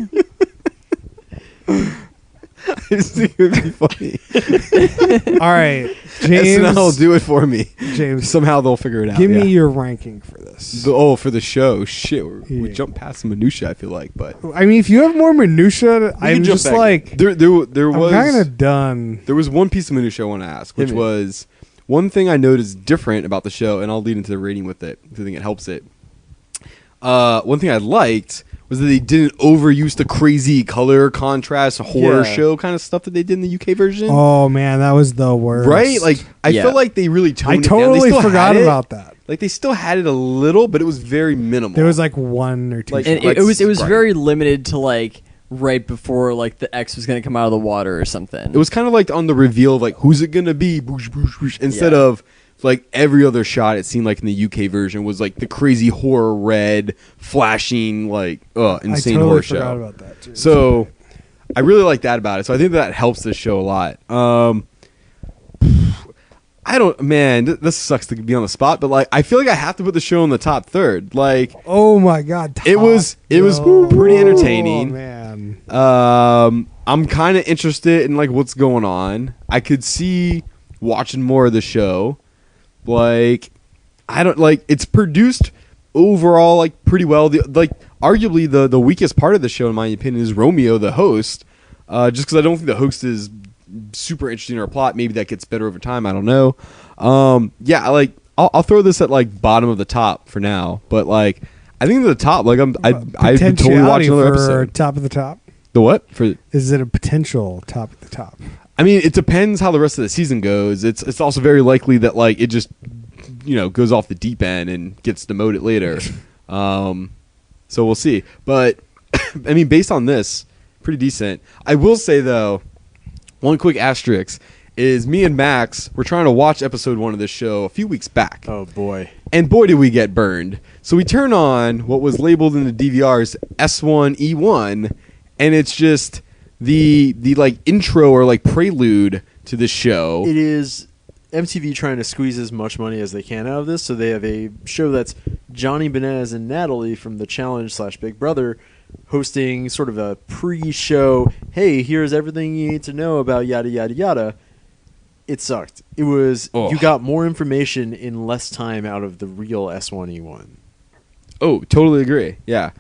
I just think it would be funny. all right, SNL will James. do it for me. James, Somehow they'll figure it out. give yeah. me your ranking for this. For the show. Shit, we Yeah. jumped past the minutia. I feel like, but I mean, if you have more minutia, I'm jump just back. like, there I'm was kind of done. there was one piece of minutia I want to ask, which Hit me. was one thing I noticed different about the show, and I'll lead into the rating with it because I think it helps it. One thing I liked was that they didn't overuse the crazy color contrast horror Yeah. show kind of stuff that they did in the UK version. Oh man, that was the worst. Right? Like I Yeah. feel like they really toned I it down. They totally still forgot had it. about that. Like they still had it a little, but it was very minimal. There was like one or two. Like- And shots. it was right. very limited to like right before like the X was gonna come out of the water or something. It was kind of like on the reveal of like who's it gonna be, boosh, boosh, boosh, instead Yeah. of like every other shot. It seemed like in the UK version was like the crazy horror red flashing like insane I totally horror forgot show. about that. Too. So I really like that about it. So I think that helps this show a lot. I don't, man. This sucks to be on the spot, but like I feel like I have to put the show in the top third. Like oh my god, It was Top pretty Gun. entertaining. Oh man, I'm kind of interested in like what's going on. I could see watching more of the show. Like I don't like it's produced overall like pretty well. Like arguably the weakest part of the show in my opinion is Romeo the host. Just because I don't think the host is super interesting in our plot. Maybe that gets better over time. I don't know. Yeah, like I'll throw this at like bottom of the top for now. But like I think the top, like I'd totally watch Potentiality another for episode. top of the top. The what for? Is it a potential top of the top? I mean, it depends how the rest of the season goes. It's also very likely that like it just goes off the deep end and gets demoted later. So we'll see. But I mean, based on this, pretty decent. I will say though, one quick asterisk is me and Max were trying to watch episode 1 of this show a few weeks back. Oh boy. And boy, did we get burned. So we turn on what was labeled in the DVRs S1E1, and it's just the like intro or like prelude to the show. It is MTV trying to squeeze as much money as they can out of this, so they have a show that's Johnny Bananas and Natalie from The Challenge / Big Brother hosting sort of a pre-show, hey, here's everything you need to know about yada yada yada. It sucked. It was you got more information in less time out of the real S1E1. Oh, totally agree. Yeah.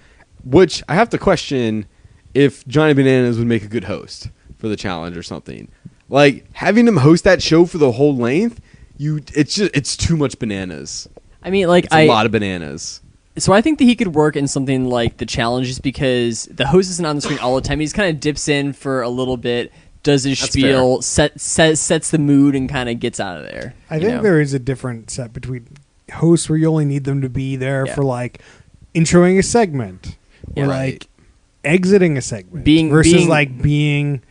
Which I have to question if Johnny Bananas would make a good host for the challenge or something. Like having him host that show for the whole length, it's too much bananas. I mean, like It's a lot of bananas. So I think that he could work in something like The Challenge just because the host isn't on the screen all the time. He just kind of dips in for a little bit, does his That's spiel, sets the mood, and kind of gets out of there. I think there is a different set between hosts where you only need them to be there for like introing a segment or Yeah. like exiting a segment Being versus like being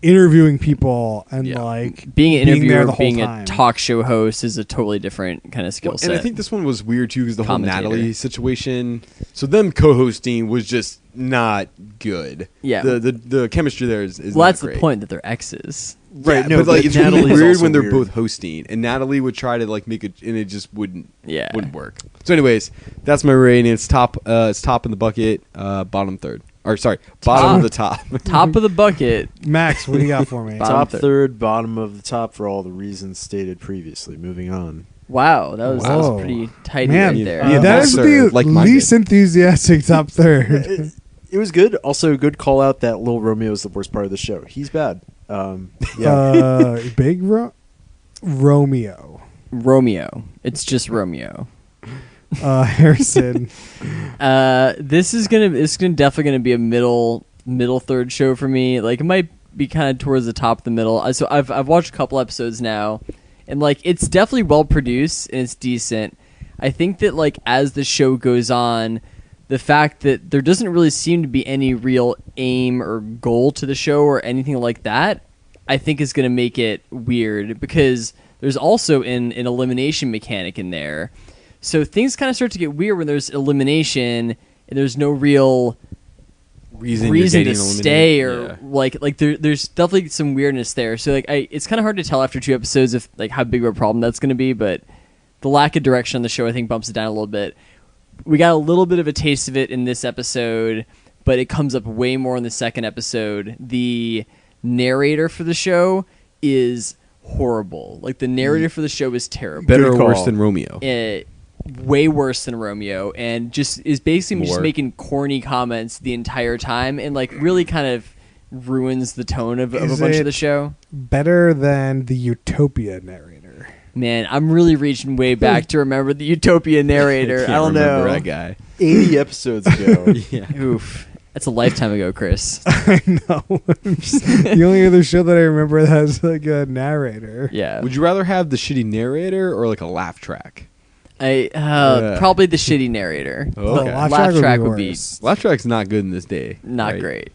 interviewing people and Yeah. like being an there interviewer, the whole being time. a talk show host is a totally different kind of skill Well, set. and I think this one was weird too because the whole Commentator. Natalie situation. So them co-hosting was just not good. Yeah. The chemistry there is well, not that's great. the point that they're exes. Right, Yeah, no, but like it's really Natalie's weird also when they're weird. both hosting, and Natalie would try to like make it, and it just wouldn't work. So, anyways, that's my rating. It's top in the bucket, bottom third, or sorry, bottom of the top. Top of the bucket. Max, what do you got for me? Bottom Top third. third, bottom of the top for all the reasons stated previously. Moving on. Wow, that was Whoa. pretty tidy Man, right there. Yeah, that that's is third, the like-minded. least enthusiastic top third. It was good. Also, a good call out that Lil Romeo is the worst part of the show. He's bad. Yeah. Big Romeo. Romeo. It's just Romeo. Harrison. This is definitely gonna be a middle third show for me. Like it might be kind of towards the top of the middle. So I've watched a couple episodes now, and like it's definitely well produced and it's decent. I think that like as the show goes on, the fact that there doesn't really seem to be any real aim or goal to the show or anything like that, I think is going to make it weird because there's also an elimination mechanic in there. So things kind of start to get weird when there's elimination and there's no real reason to stay or yeah. like there's definitely some weirdness there. So like it's kind of hard to tell after 2 episodes if like how big of a problem that's going to be, but the lack of direction on the show I think bumps it down a little bit. We got a little bit of a taste of it in this episode, but it comes up way more in the second episode. The narrator for the show is horrible. Like the narrator for the show is terrible. Better Good or worse call. than Romeo? Way worse than Romeo, and just is basically just More. making corny comments the entire time, and like really kind of ruins the tone of a Is bunch it- of the show. Better than the Utopia narrator. Man, I'm really reaching way back to remember the Utopia narrator. Can't I don't remember know. that guy. 80 episodes ago. Yeah. Oof, that's a lifetime ago, Chris. I know. The only other show that I remember that has like a narrator. Yeah, Would you rather have the shitty narrator or like a laugh track? Probably the shitty narrator. Oh, okay. Laugh track would be worse. Laugh track's not good in this day. not right? great.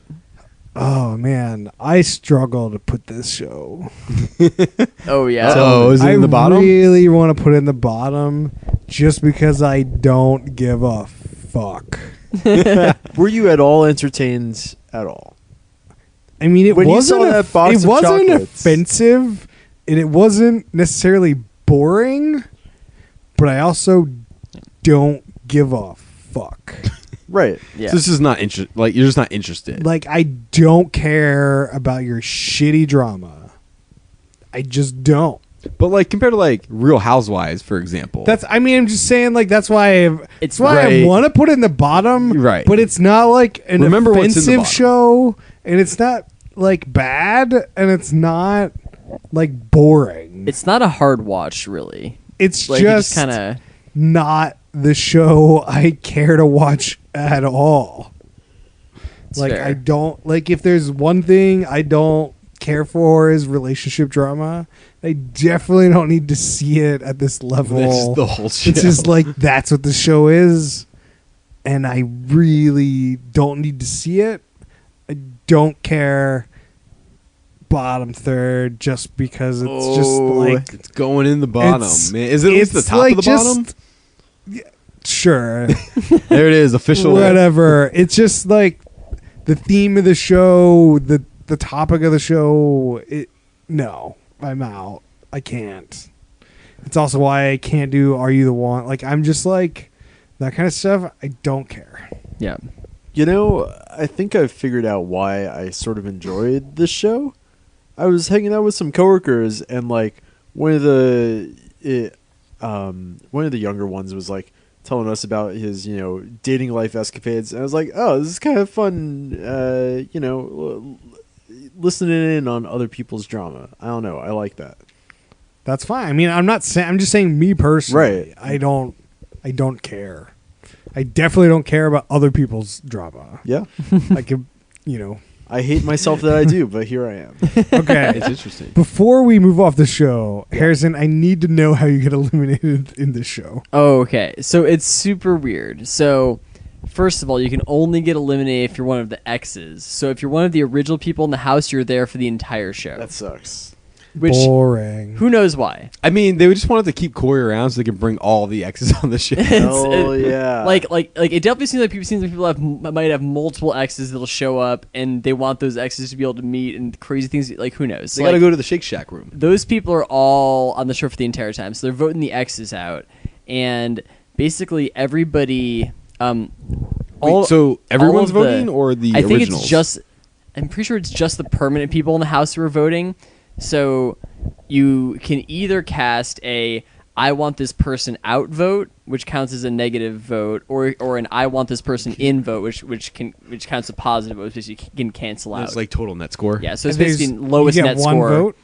Oh man, I struggle to put this show. Oh yeah. So is it I in the bottom? really want to put it in the bottom just because I don't give a fuck. Were you at all entertained at all? I mean, it When you wasn't saw that box it of wasn't chocolates. offensive, and it wasn't necessarily boring, but I also don't give a fuck. Right. yeah. So this is not like you're just not interested. Like, I don't care about your shitty drama. I just don't. But like compared to like Real Housewives, for example. I'm just saying, like, that's why It's that's why right. I want to put it in the bottom. Right. But it's not like an Remember what's in the offensive bottom. show, and it's not like bad, and it's not like boring. It's not a hard watch, really. It's Like just kind of. not the show I care to watch at all. Like, fair. I don't like, if there's one thing I don't care for is relationship drama. I definitely don't need to see it at this level. That's just the whole show. It's just like, that's what the show is, and I really don't need to see it. I don't care. Bottom third, just because it's just like, it's going in the bottom, It's- man. Is it at least the it's top like of the bottom? just- sure. There it is, official. Whatever. It's just like the theme of the show, the topic of the show. No, I'm out. I can't. It's also why I can't do Are You the One? Like, I'm just like, that kind of stuff, I don't care. Yeah. You know, I think I've figured out why I sort of enjoyed this show. I was hanging out with some coworkers, and like one of the younger ones was like telling us about his, dating life escapades, and I was like, oh, this is kind of fun, listening in on other people's drama. I don't know, I like that. That's fine. I mean, I'm not saying. I'm just saying, me personally, Right. I don't care. I definitely don't care about other people's drama. Yeah, I could, I hate myself that I do, but here I am. Okay. It's interesting. Before we move off the show, Harrison, I need to know how you get eliminated in this show. Oh, okay. So it's super weird. So First of all, you can only get eliminated if you're one of the X's. So if you're one of the original people in the house, you're there for the entire show. That sucks. Which, boring. who knows why? I mean, they just wanted to keep Cory around so they can bring all the exes on the show. Oh yeah. Like it definitely seems like people might have multiple X's that'll show up, and they want those X's to be able to meet and crazy things. Like, who knows? They got to go to the Shake Shack room. Those people are all on the show for the entire time, so they're voting the X's out, and basically everybody. So everyone's voting, or the I think originals? it's just. I'm pretty sure it's just the permanent people in the house who are voting. So you can either cast a "I want this person out" vote, which counts as a negative vote, or an "I want this person in" vote, which counts as a positive vote, because you can cancel out. It's like total net score. Yeah, so it's And basically lowest you get net one score. vote.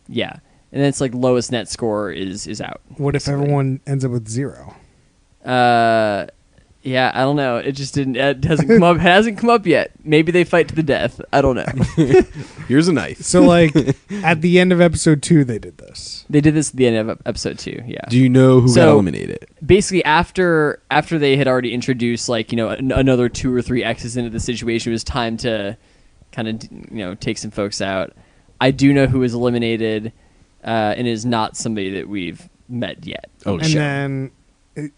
Yeah, and then it's like lowest net score is out. What if basically. everyone ends up with 0? Yeah, I don't know. It just didn't. It hasn't come up. It hasn't come up yet. Maybe they fight to the death. I don't know. Here's a knife. So, like, at the end of episode 2, they did this. They did this at the end of episode 2. Yeah. Do you know who got So- eliminated? Basically, after they had already introduced another 2 or 3 X's into the situation, it was time to kind of take some folks out. I do know who was eliminated, and is not somebody that we've met yet. Oh, And shit. then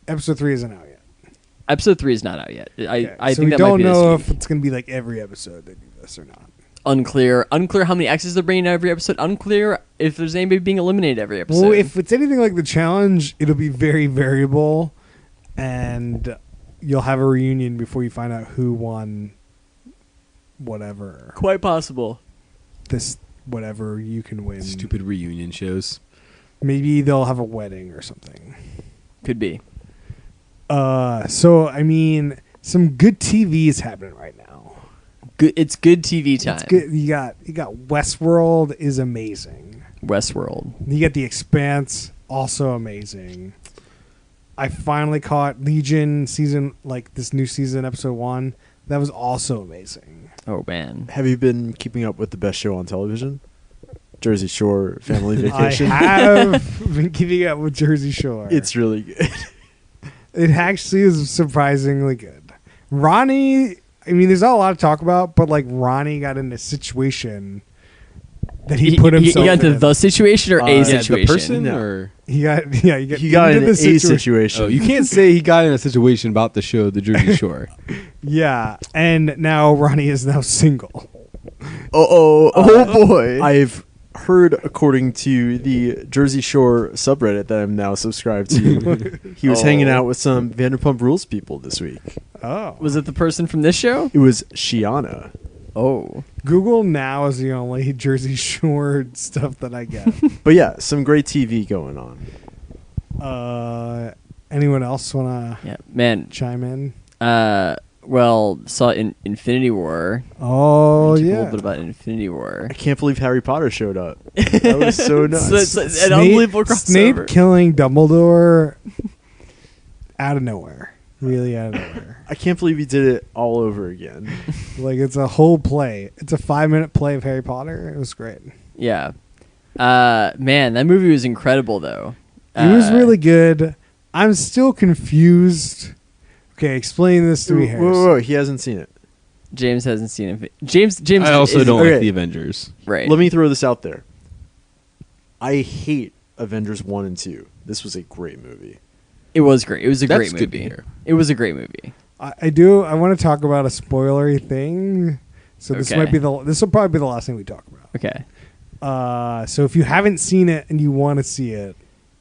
episode 3 isn't out yet. Episode 3 is not out yet. Okay, I so think we that don't might be know this if it's going to be like every episode they do this or not. Unclear how many X's they're bringing out every episode. Unclear if there's anybody being eliminated every episode. Well, if it's anything like the challenge, it'll be very variable, and you'll have a reunion before you find out who won whatever. Quite possible. This whatever you can win. Stupid reunion shows. Maybe they'll have a wedding or something. Could be. So I mean, some good TV is happening right now. Good. It's good TV time. It's good. You got Westworld is amazing. Westworld. You get The Expanse, also amazing. I finally caught Legion this new season, episode 1. That was also amazing. Oh man. Have you been keeping up with the best show on television? Jersey Shore Family Vacation. I have been keeping up with Jersey Shore. It's really good. It actually is surprisingly good. Ronnie, I mean, there's not a lot to talk about, but like Ronnie got in a situation that he put himself You got into in. the situation or a Yeah, the situation? The person, No. or He got He got into in a the situation. oh, you can't say he got in a situation about the show, The Jersey Shore. Yeah, and now Ronnie is now single. Oh boy. I've heard, according to the Jersey Shore subreddit that I'm now subscribed to, he was hanging out with some Vanderpump Rules people this week. Oh, Was it the person from this show? It was Shiana. Oh. Google now is the only Jersey Shore stuff that I get. But yeah, some great TV going on. Anyone else want to Yeah, man. chime in? Well, saw in Infinity War. Oh Talk a yeah, little bit about Infinity War. I can't believe Harry Potter showed up. That was so nuts. So it's an unbelievable crossover. Snape killing Dumbledore out of nowhere. Really out of nowhere. I can't believe he did it all over again. Like, it's a whole play. It's a 5-minute play of Harry Potter. It was great. Yeah. Man, that movie was incredible, though. It was really good. I'm still confused. Okay, explain this to me, Harris. Whoa, he hasn't seen it. James hasn't seen it. James I also is- don't okay. like the Avengers. Right. Let me throw this out there. I hate Avengers 1 and 2. This was a great movie. It was great. It was a That's great movie. good to hear. It was a great movie. I do. I want to talk about a spoilery thing. So this Okay. might be this will probably be the last thing we talk about. Okay. So if you haven't seen it and you want to see it,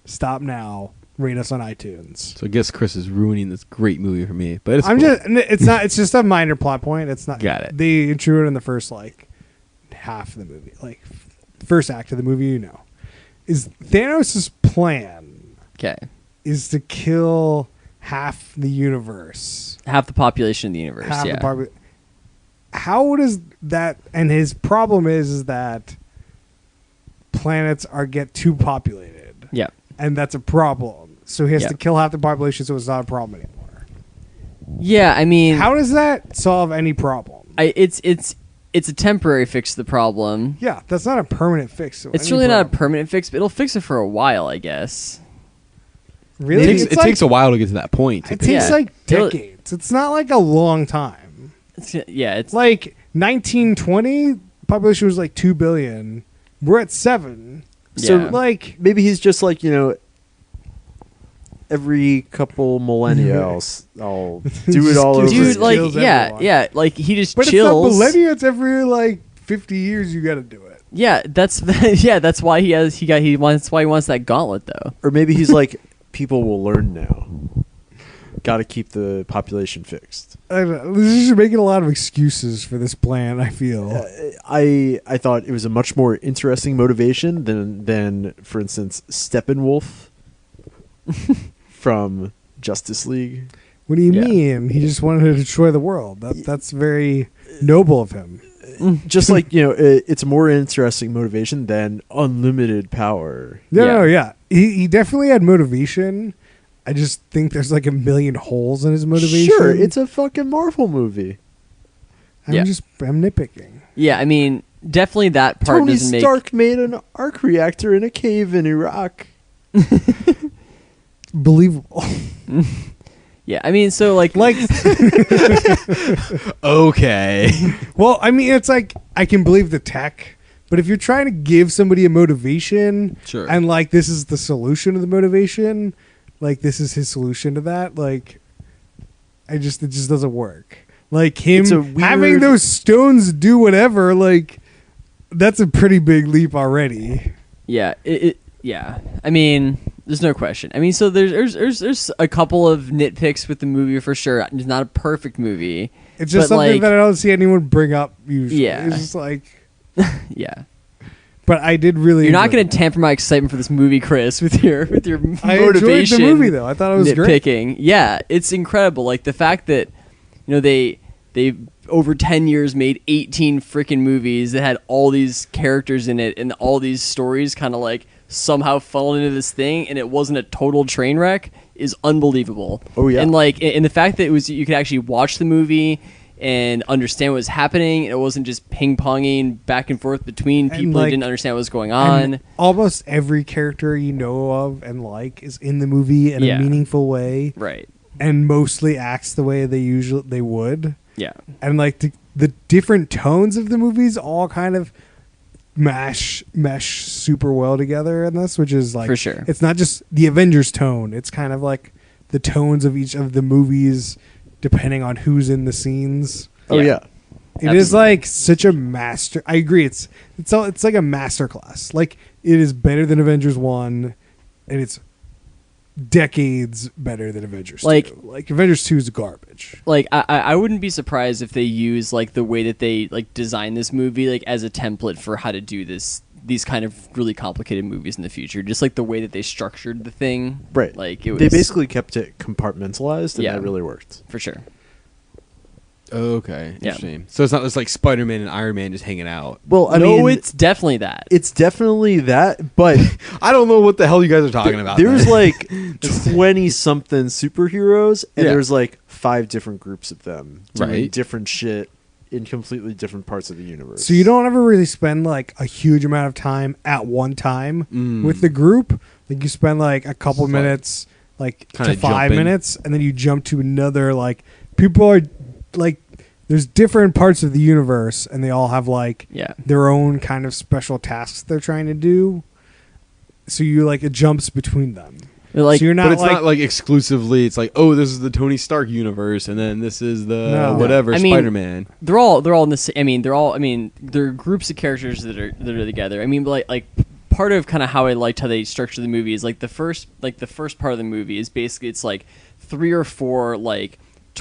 stop now. Rate us on iTunes. So I guess Chris is ruining this great movie for me. But it's I'm cool. just. It's not. It's just a minor plot point. It's not. Got it. They intro it in the first half of the movie, first act of the movie. Is Thanos' plan Okay. is to kill half the universe. Half the population of the universe. Half yeah. the how does that? And his problem is that planets get too populated. Yeah. And that's a problem. So he has Yeah. to kill half the population, so it's not a problem anymore. Yeah. I mean, How does that solve any problem? it's a temporary fix to the problem. Yeah, that's not a permanent fix. To It's any really not a problem. permanent fix, but it'll fix it for a while, I guess. Really? It takes a while to get to that point. It takes like decades. It's not like a long time. It's like 1920, population was like 2 billion. We're at 7. So Yeah. like Maybe he's just like, every couple millennia I'll do it all over. dude, again. like kills yeah, everyone. yeah, like he just but chills. it's not millennia, it's every like 50 years you got to do it. Yeah, that's that's why he wants that gauntlet though. Or maybe he's like, people will learn now. Got to keep the population fixed. I don't know. This is making a lot of excuses for this plan, I feel. I thought it was a much more interesting motivation than for instance, Steppenwolf from Justice League. What do you Yeah. mean? He just wanted to destroy the world. That's very noble of him. Just like, it's a more interesting motivation than unlimited power. Yeah. He definitely had motivation. I just think there's like a million holes in his motivation. Sure, it's a fucking Marvel movie. I'm nitpicking. Yeah, I mean, definitely that part Tony doesn't Stark made an arc reactor in a cave in Iraq. Believable. Yeah, I mean, so like Okay. Well, I mean, it's like I can believe the tech, but if you're trying to give somebody a motivation, Sure. and like this is the solution to the motivation, like this is his solution to that, like it just doesn't work. Like him It's a having weird- those stones do whatever, like that's a pretty big leap already. yeah, yeah. I mean, there's no question. I mean, so there's a couple of nitpicks with the movie for sure. It's not a perfect movie. It's just But, something like- that I don't see anyone bring up usually. Yeah. It's just like, Yeah, but I did really. you're not enjoy going it. to tamper my excitement for this movie, Chris, with your I motivation. enjoyed the movie though. I thought it was great. nitpicking. Yeah, it's incredible. Like the fact that they over 10 years made 18 freaking movies that had all these characters in it and all these stories kind of like somehow funneled into this thing and it wasn't a total train wreck is unbelievable. Oh, yeah. And like and the fact that you could actually watch the movie and understand what was happening and it wasn't just ping-ponging back and forth between And, people who like- didn't understand what was going on. And almost every character you know of and like is in the movie in Yeah. a meaningful way, Right. and mostly acts the way they would. Yeah. And like the different tones of the movies all kind of mesh super well together in this, which is like For sure. It's not just the Avengers tone; it's kind of like the tones of each of the movies depending on who's in the scenes. Oh Yeah. yeah. It is like such a master. I agree. It's like a master class. Like it is better than Avengers 1, and it's decades better than Avengers 2. Like Avengers 2 is garbage. Like I wouldn't be surprised if they use like the way that they like design this movie like as a template for how to do these kind of really complicated movies in the future. Just like the way that they structured the thing. Right. Like it was They basically kept it compartmentalized, and Yeah. that really worked. for sure. Okay. Yeah. Interesting. So it's not just like Spider-Man and Iron Man just hanging out. Well, I no, mean, it's definitely that. it's definitely that, but I don't know what the hell you guys are talking about. there's man. like 20 something superheroes, and Yeah. there's like 5 different groups of them doing Right. different shit in completely different parts of the universe. So you don't ever really spend like a huge amount of time at one time with the group. Like you spend like a couple It's like minutes, like to kinda 5 jumping. minutes, and then you jump to another. Like people are like, there's different parts of the universe, and they all have like Yeah. their own kind of special tasks they're trying to do. So you like it jumps between them. Like so you're not but it's like, not like exclusively. It's like, oh, this is the Tony Stark universe, and then this is the No. whatever I mean, Spider-Man. they're all in the same. I mean, they're groups of characters that are together. I mean, but like part of kind of how I liked how they structured the movie is like the first part of the movie is basically it's like 3 or 4 like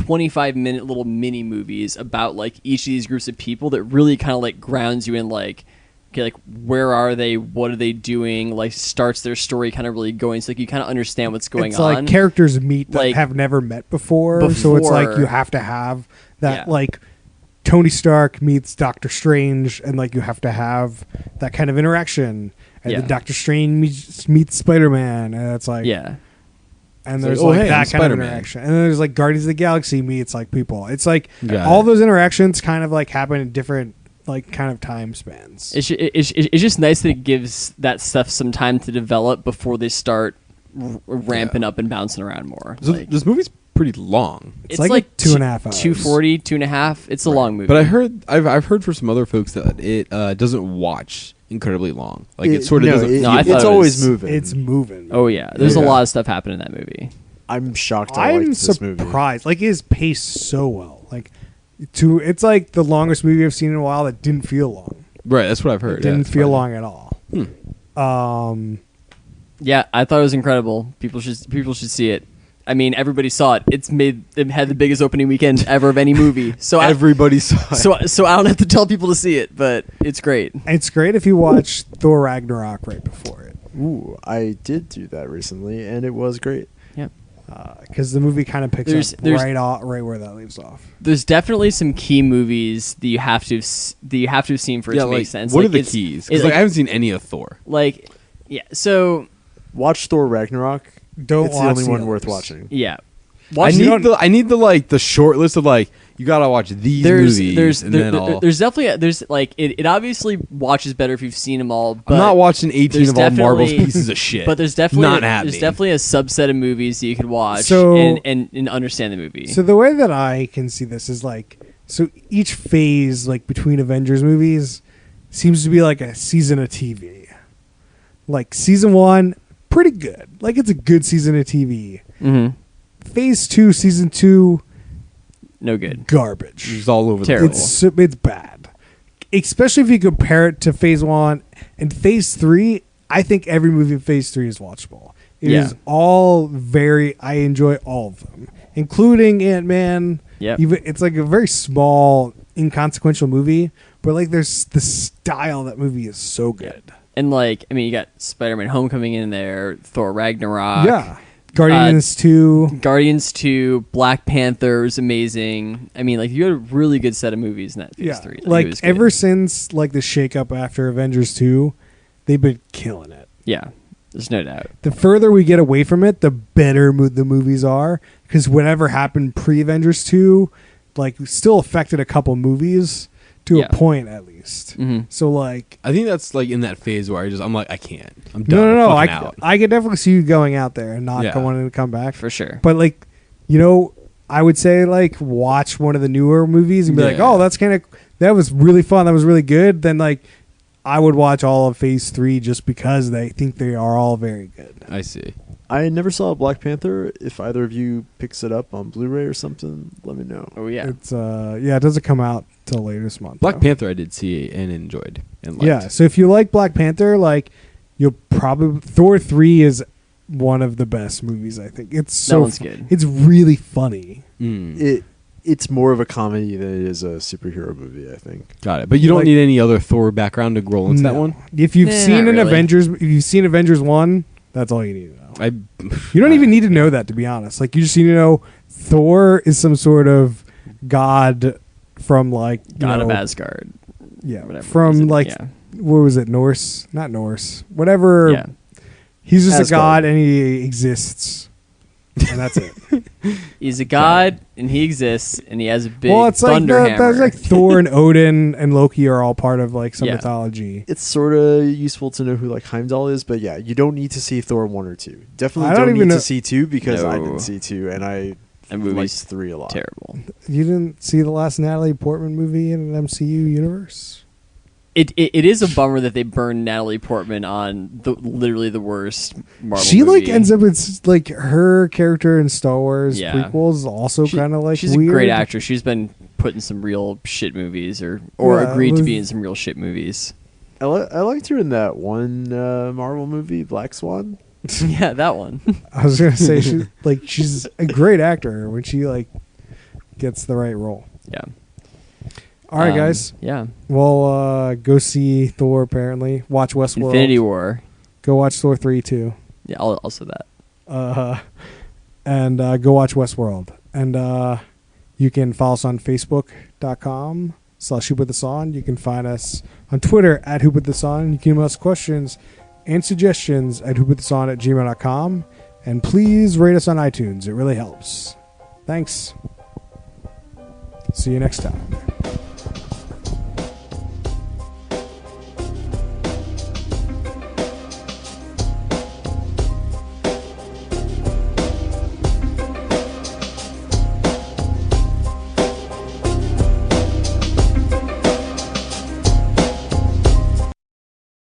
25-minute little mini movies about like each of these groups of people that really kind of like grounds you in like, okay, like where are they, what are they doing, like starts their story kind of really going, so like you kind of understand what's going it's on. like characters meet that Like, have never met before. So it's like before- you have to have that Yeah. like Tony Stark meets Doctor Strange, and like you have to have that kind of interaction. And Yeah. then Doctor Strange meets Spider-Man, and it's like Yeah. and It's there's like, oh, like hey, that I'm kind of Spider-Man. interaction. And then there's like Guardians of the Galaxy meets like people. It's like Got all it. those interactions kind of like happen in different like kind of time spans. It's just nice that it gives that stuff some time to develop before they start ramping up and bouncing around more. So Like, this movie's pretty long. It's like 2.5 hours. 240, 2.5. It's a long movie. But I've heard from some other folks that it doesn't watch incredibly long. Like it sort of doesn't. No, I thought it's it always was- moving. It's moving. Oh yeah, there's a Yeah. lot of stuff happening in that movie. I'm shocked. I liked I'm this movie. surprised. Like, it is paced so well. Like, it's like the longest movie I've seen in a while that didn't feel long. Right, that's what I've heard. It didn't Yeah, feel it's long at all. Yeah, I thought it was incredible. People should see it. I mean, everybody saw it. It had the biggest opening weekend ever of any movie. So Everybody saw it. so I don't have to tell people to see it, but it's great. It's great if you watch Thor Ragnarok right before it, Ooh, I did do that recently, and it was great. Yeah. because the movie kind of picks There's- up there's- right where that leaves off. There's definitely some key movies that you have to have seen for it to make sense. What Like, are the it's- keys? it- Because like- I haven't seen any of Thor. Like, yeah. So Watch Thor Ragnarok. Don't It's the watch only one worth others. watching. yeah. I Watch need the short list of like you gotta watch these movies and then I'll. there's definitely like it obviously watches better if you've seen them all. But I'm not watching 18 there's of all Marvel's definitely- pieces of shit. But there's definitely not there's happening. definitely a subset of movies that you could watch So- and understand the movie. So the way that I can see this is like, so each phase like between Avengers movies seems to be like a season of TV. Like season 1, pretty good. Like it's a good season of TV. Mm-hmm. Phase 2, season 2, No good. garbage. It's all over Terrible. the place. It's bad. Especially if you compare it to phase 1 and phase 3. I think every movie in phase 3 is watchable. It Yeah. is all I enjoy all of them, including Ant-Man. Yep. Even it's like a very small, inconsequential movie, but like there's the style of that movie is so good. And like, I mean, you got Spider-Man: Homecoming in there, Thor: Ragnarok, Yeah. Guardians 2. Guardians 2, Black Panther was amazing. I mean, like you had a really good set of movies in that phase Yeah. 3. it Like was good. ever since like the shakeup after Avengers 2, they've been killing it. Yeah, there's no doubt. The further we get away from it, the better the movies are. Because whatever happened pre-Avengers 2, like, still affected a couple movies to Yeah. a point, at least. Mm-hmm. So, like... I think that's like in that phase where I'm like I can't. I'm done. No. I'm fucking out. I could definitely see you going out there and not Yeah. going to come back. For sure. But, like, you know, I would say, like, watch one of the newer movies and be like, Yeah. oh, that's kind of... That was really fun. That was really good. Then, like, I would watch all of Phase 3 just because they think they are all very good. I see. I never saw Black Panther. If either of you picks it up on Blu-ray or something, let me know. Oh yeah. It's it doesn't come out till later this month. Black though. Panther I did see and enjoyed and liked. Yeah, so if you like Black Panther, like you'll probably Thor 3 is one of the best movies, I think. It's so That one's good. It's really funny. It's more of a comedy than it is a superhero movie, I think. Got it. But you don't Like- need any other Thor background to roll into that No. one. If you've Nah, seen not an really. Avengers, if you've seen Avengers 1, that's all you need to know. I You don't even need to know that, to be honest. Like, you just need to know Thor is some sort of god from, like, you God of know, Asgard. yeah, Whatever. from Is it? like Yeah. what was it? Norse? Not Norse. Whatever. Yeah. He's just a Asgard. god and he exists, and that's it. He's a god and he exists and he has a big Well, it's like thunder hammer. that's like Thor and Odin and Loki are all part of like some Yeah. mythology. It's sort of useful to know who like Heimdall is, but yeah, you don't need to see Thor 1 or 2. Definitely I don't don't even need know- to see 2 because I No. didn't see 2 and I That liked movie's 3 a lot. terrible. You didn't see the last Natalie Portman movie in an MCU universe? It is a bummer that they burned Natalie Portman on literally the worst Marvel She movie. like ends up with like her character in Star Wars Yeah. prequels is also kind of like she's weird. a great actress. She's been put in some real shit movies or Yeah, agreed to was- be in some real shit movies. I liked her in that one Marvel movie, Black Swan. Yeah, that one. I was gonna say she's a great actor when she like gets the right role. Yeah. All right, guys. Yeah. Well, go see Thor. Apparently, watch Westworld. Infinity War. Go watch Thor 3 too. Yeah, also that. And go watch Westworld. And you can follow us on Facebook.com/Who Put This On. You can find us on Twitter @Who Put This On. You can email us questions and suggestions at whoputthison@gmail.com. And please rate us on iTunes. It really helps. Thanks. See you next time.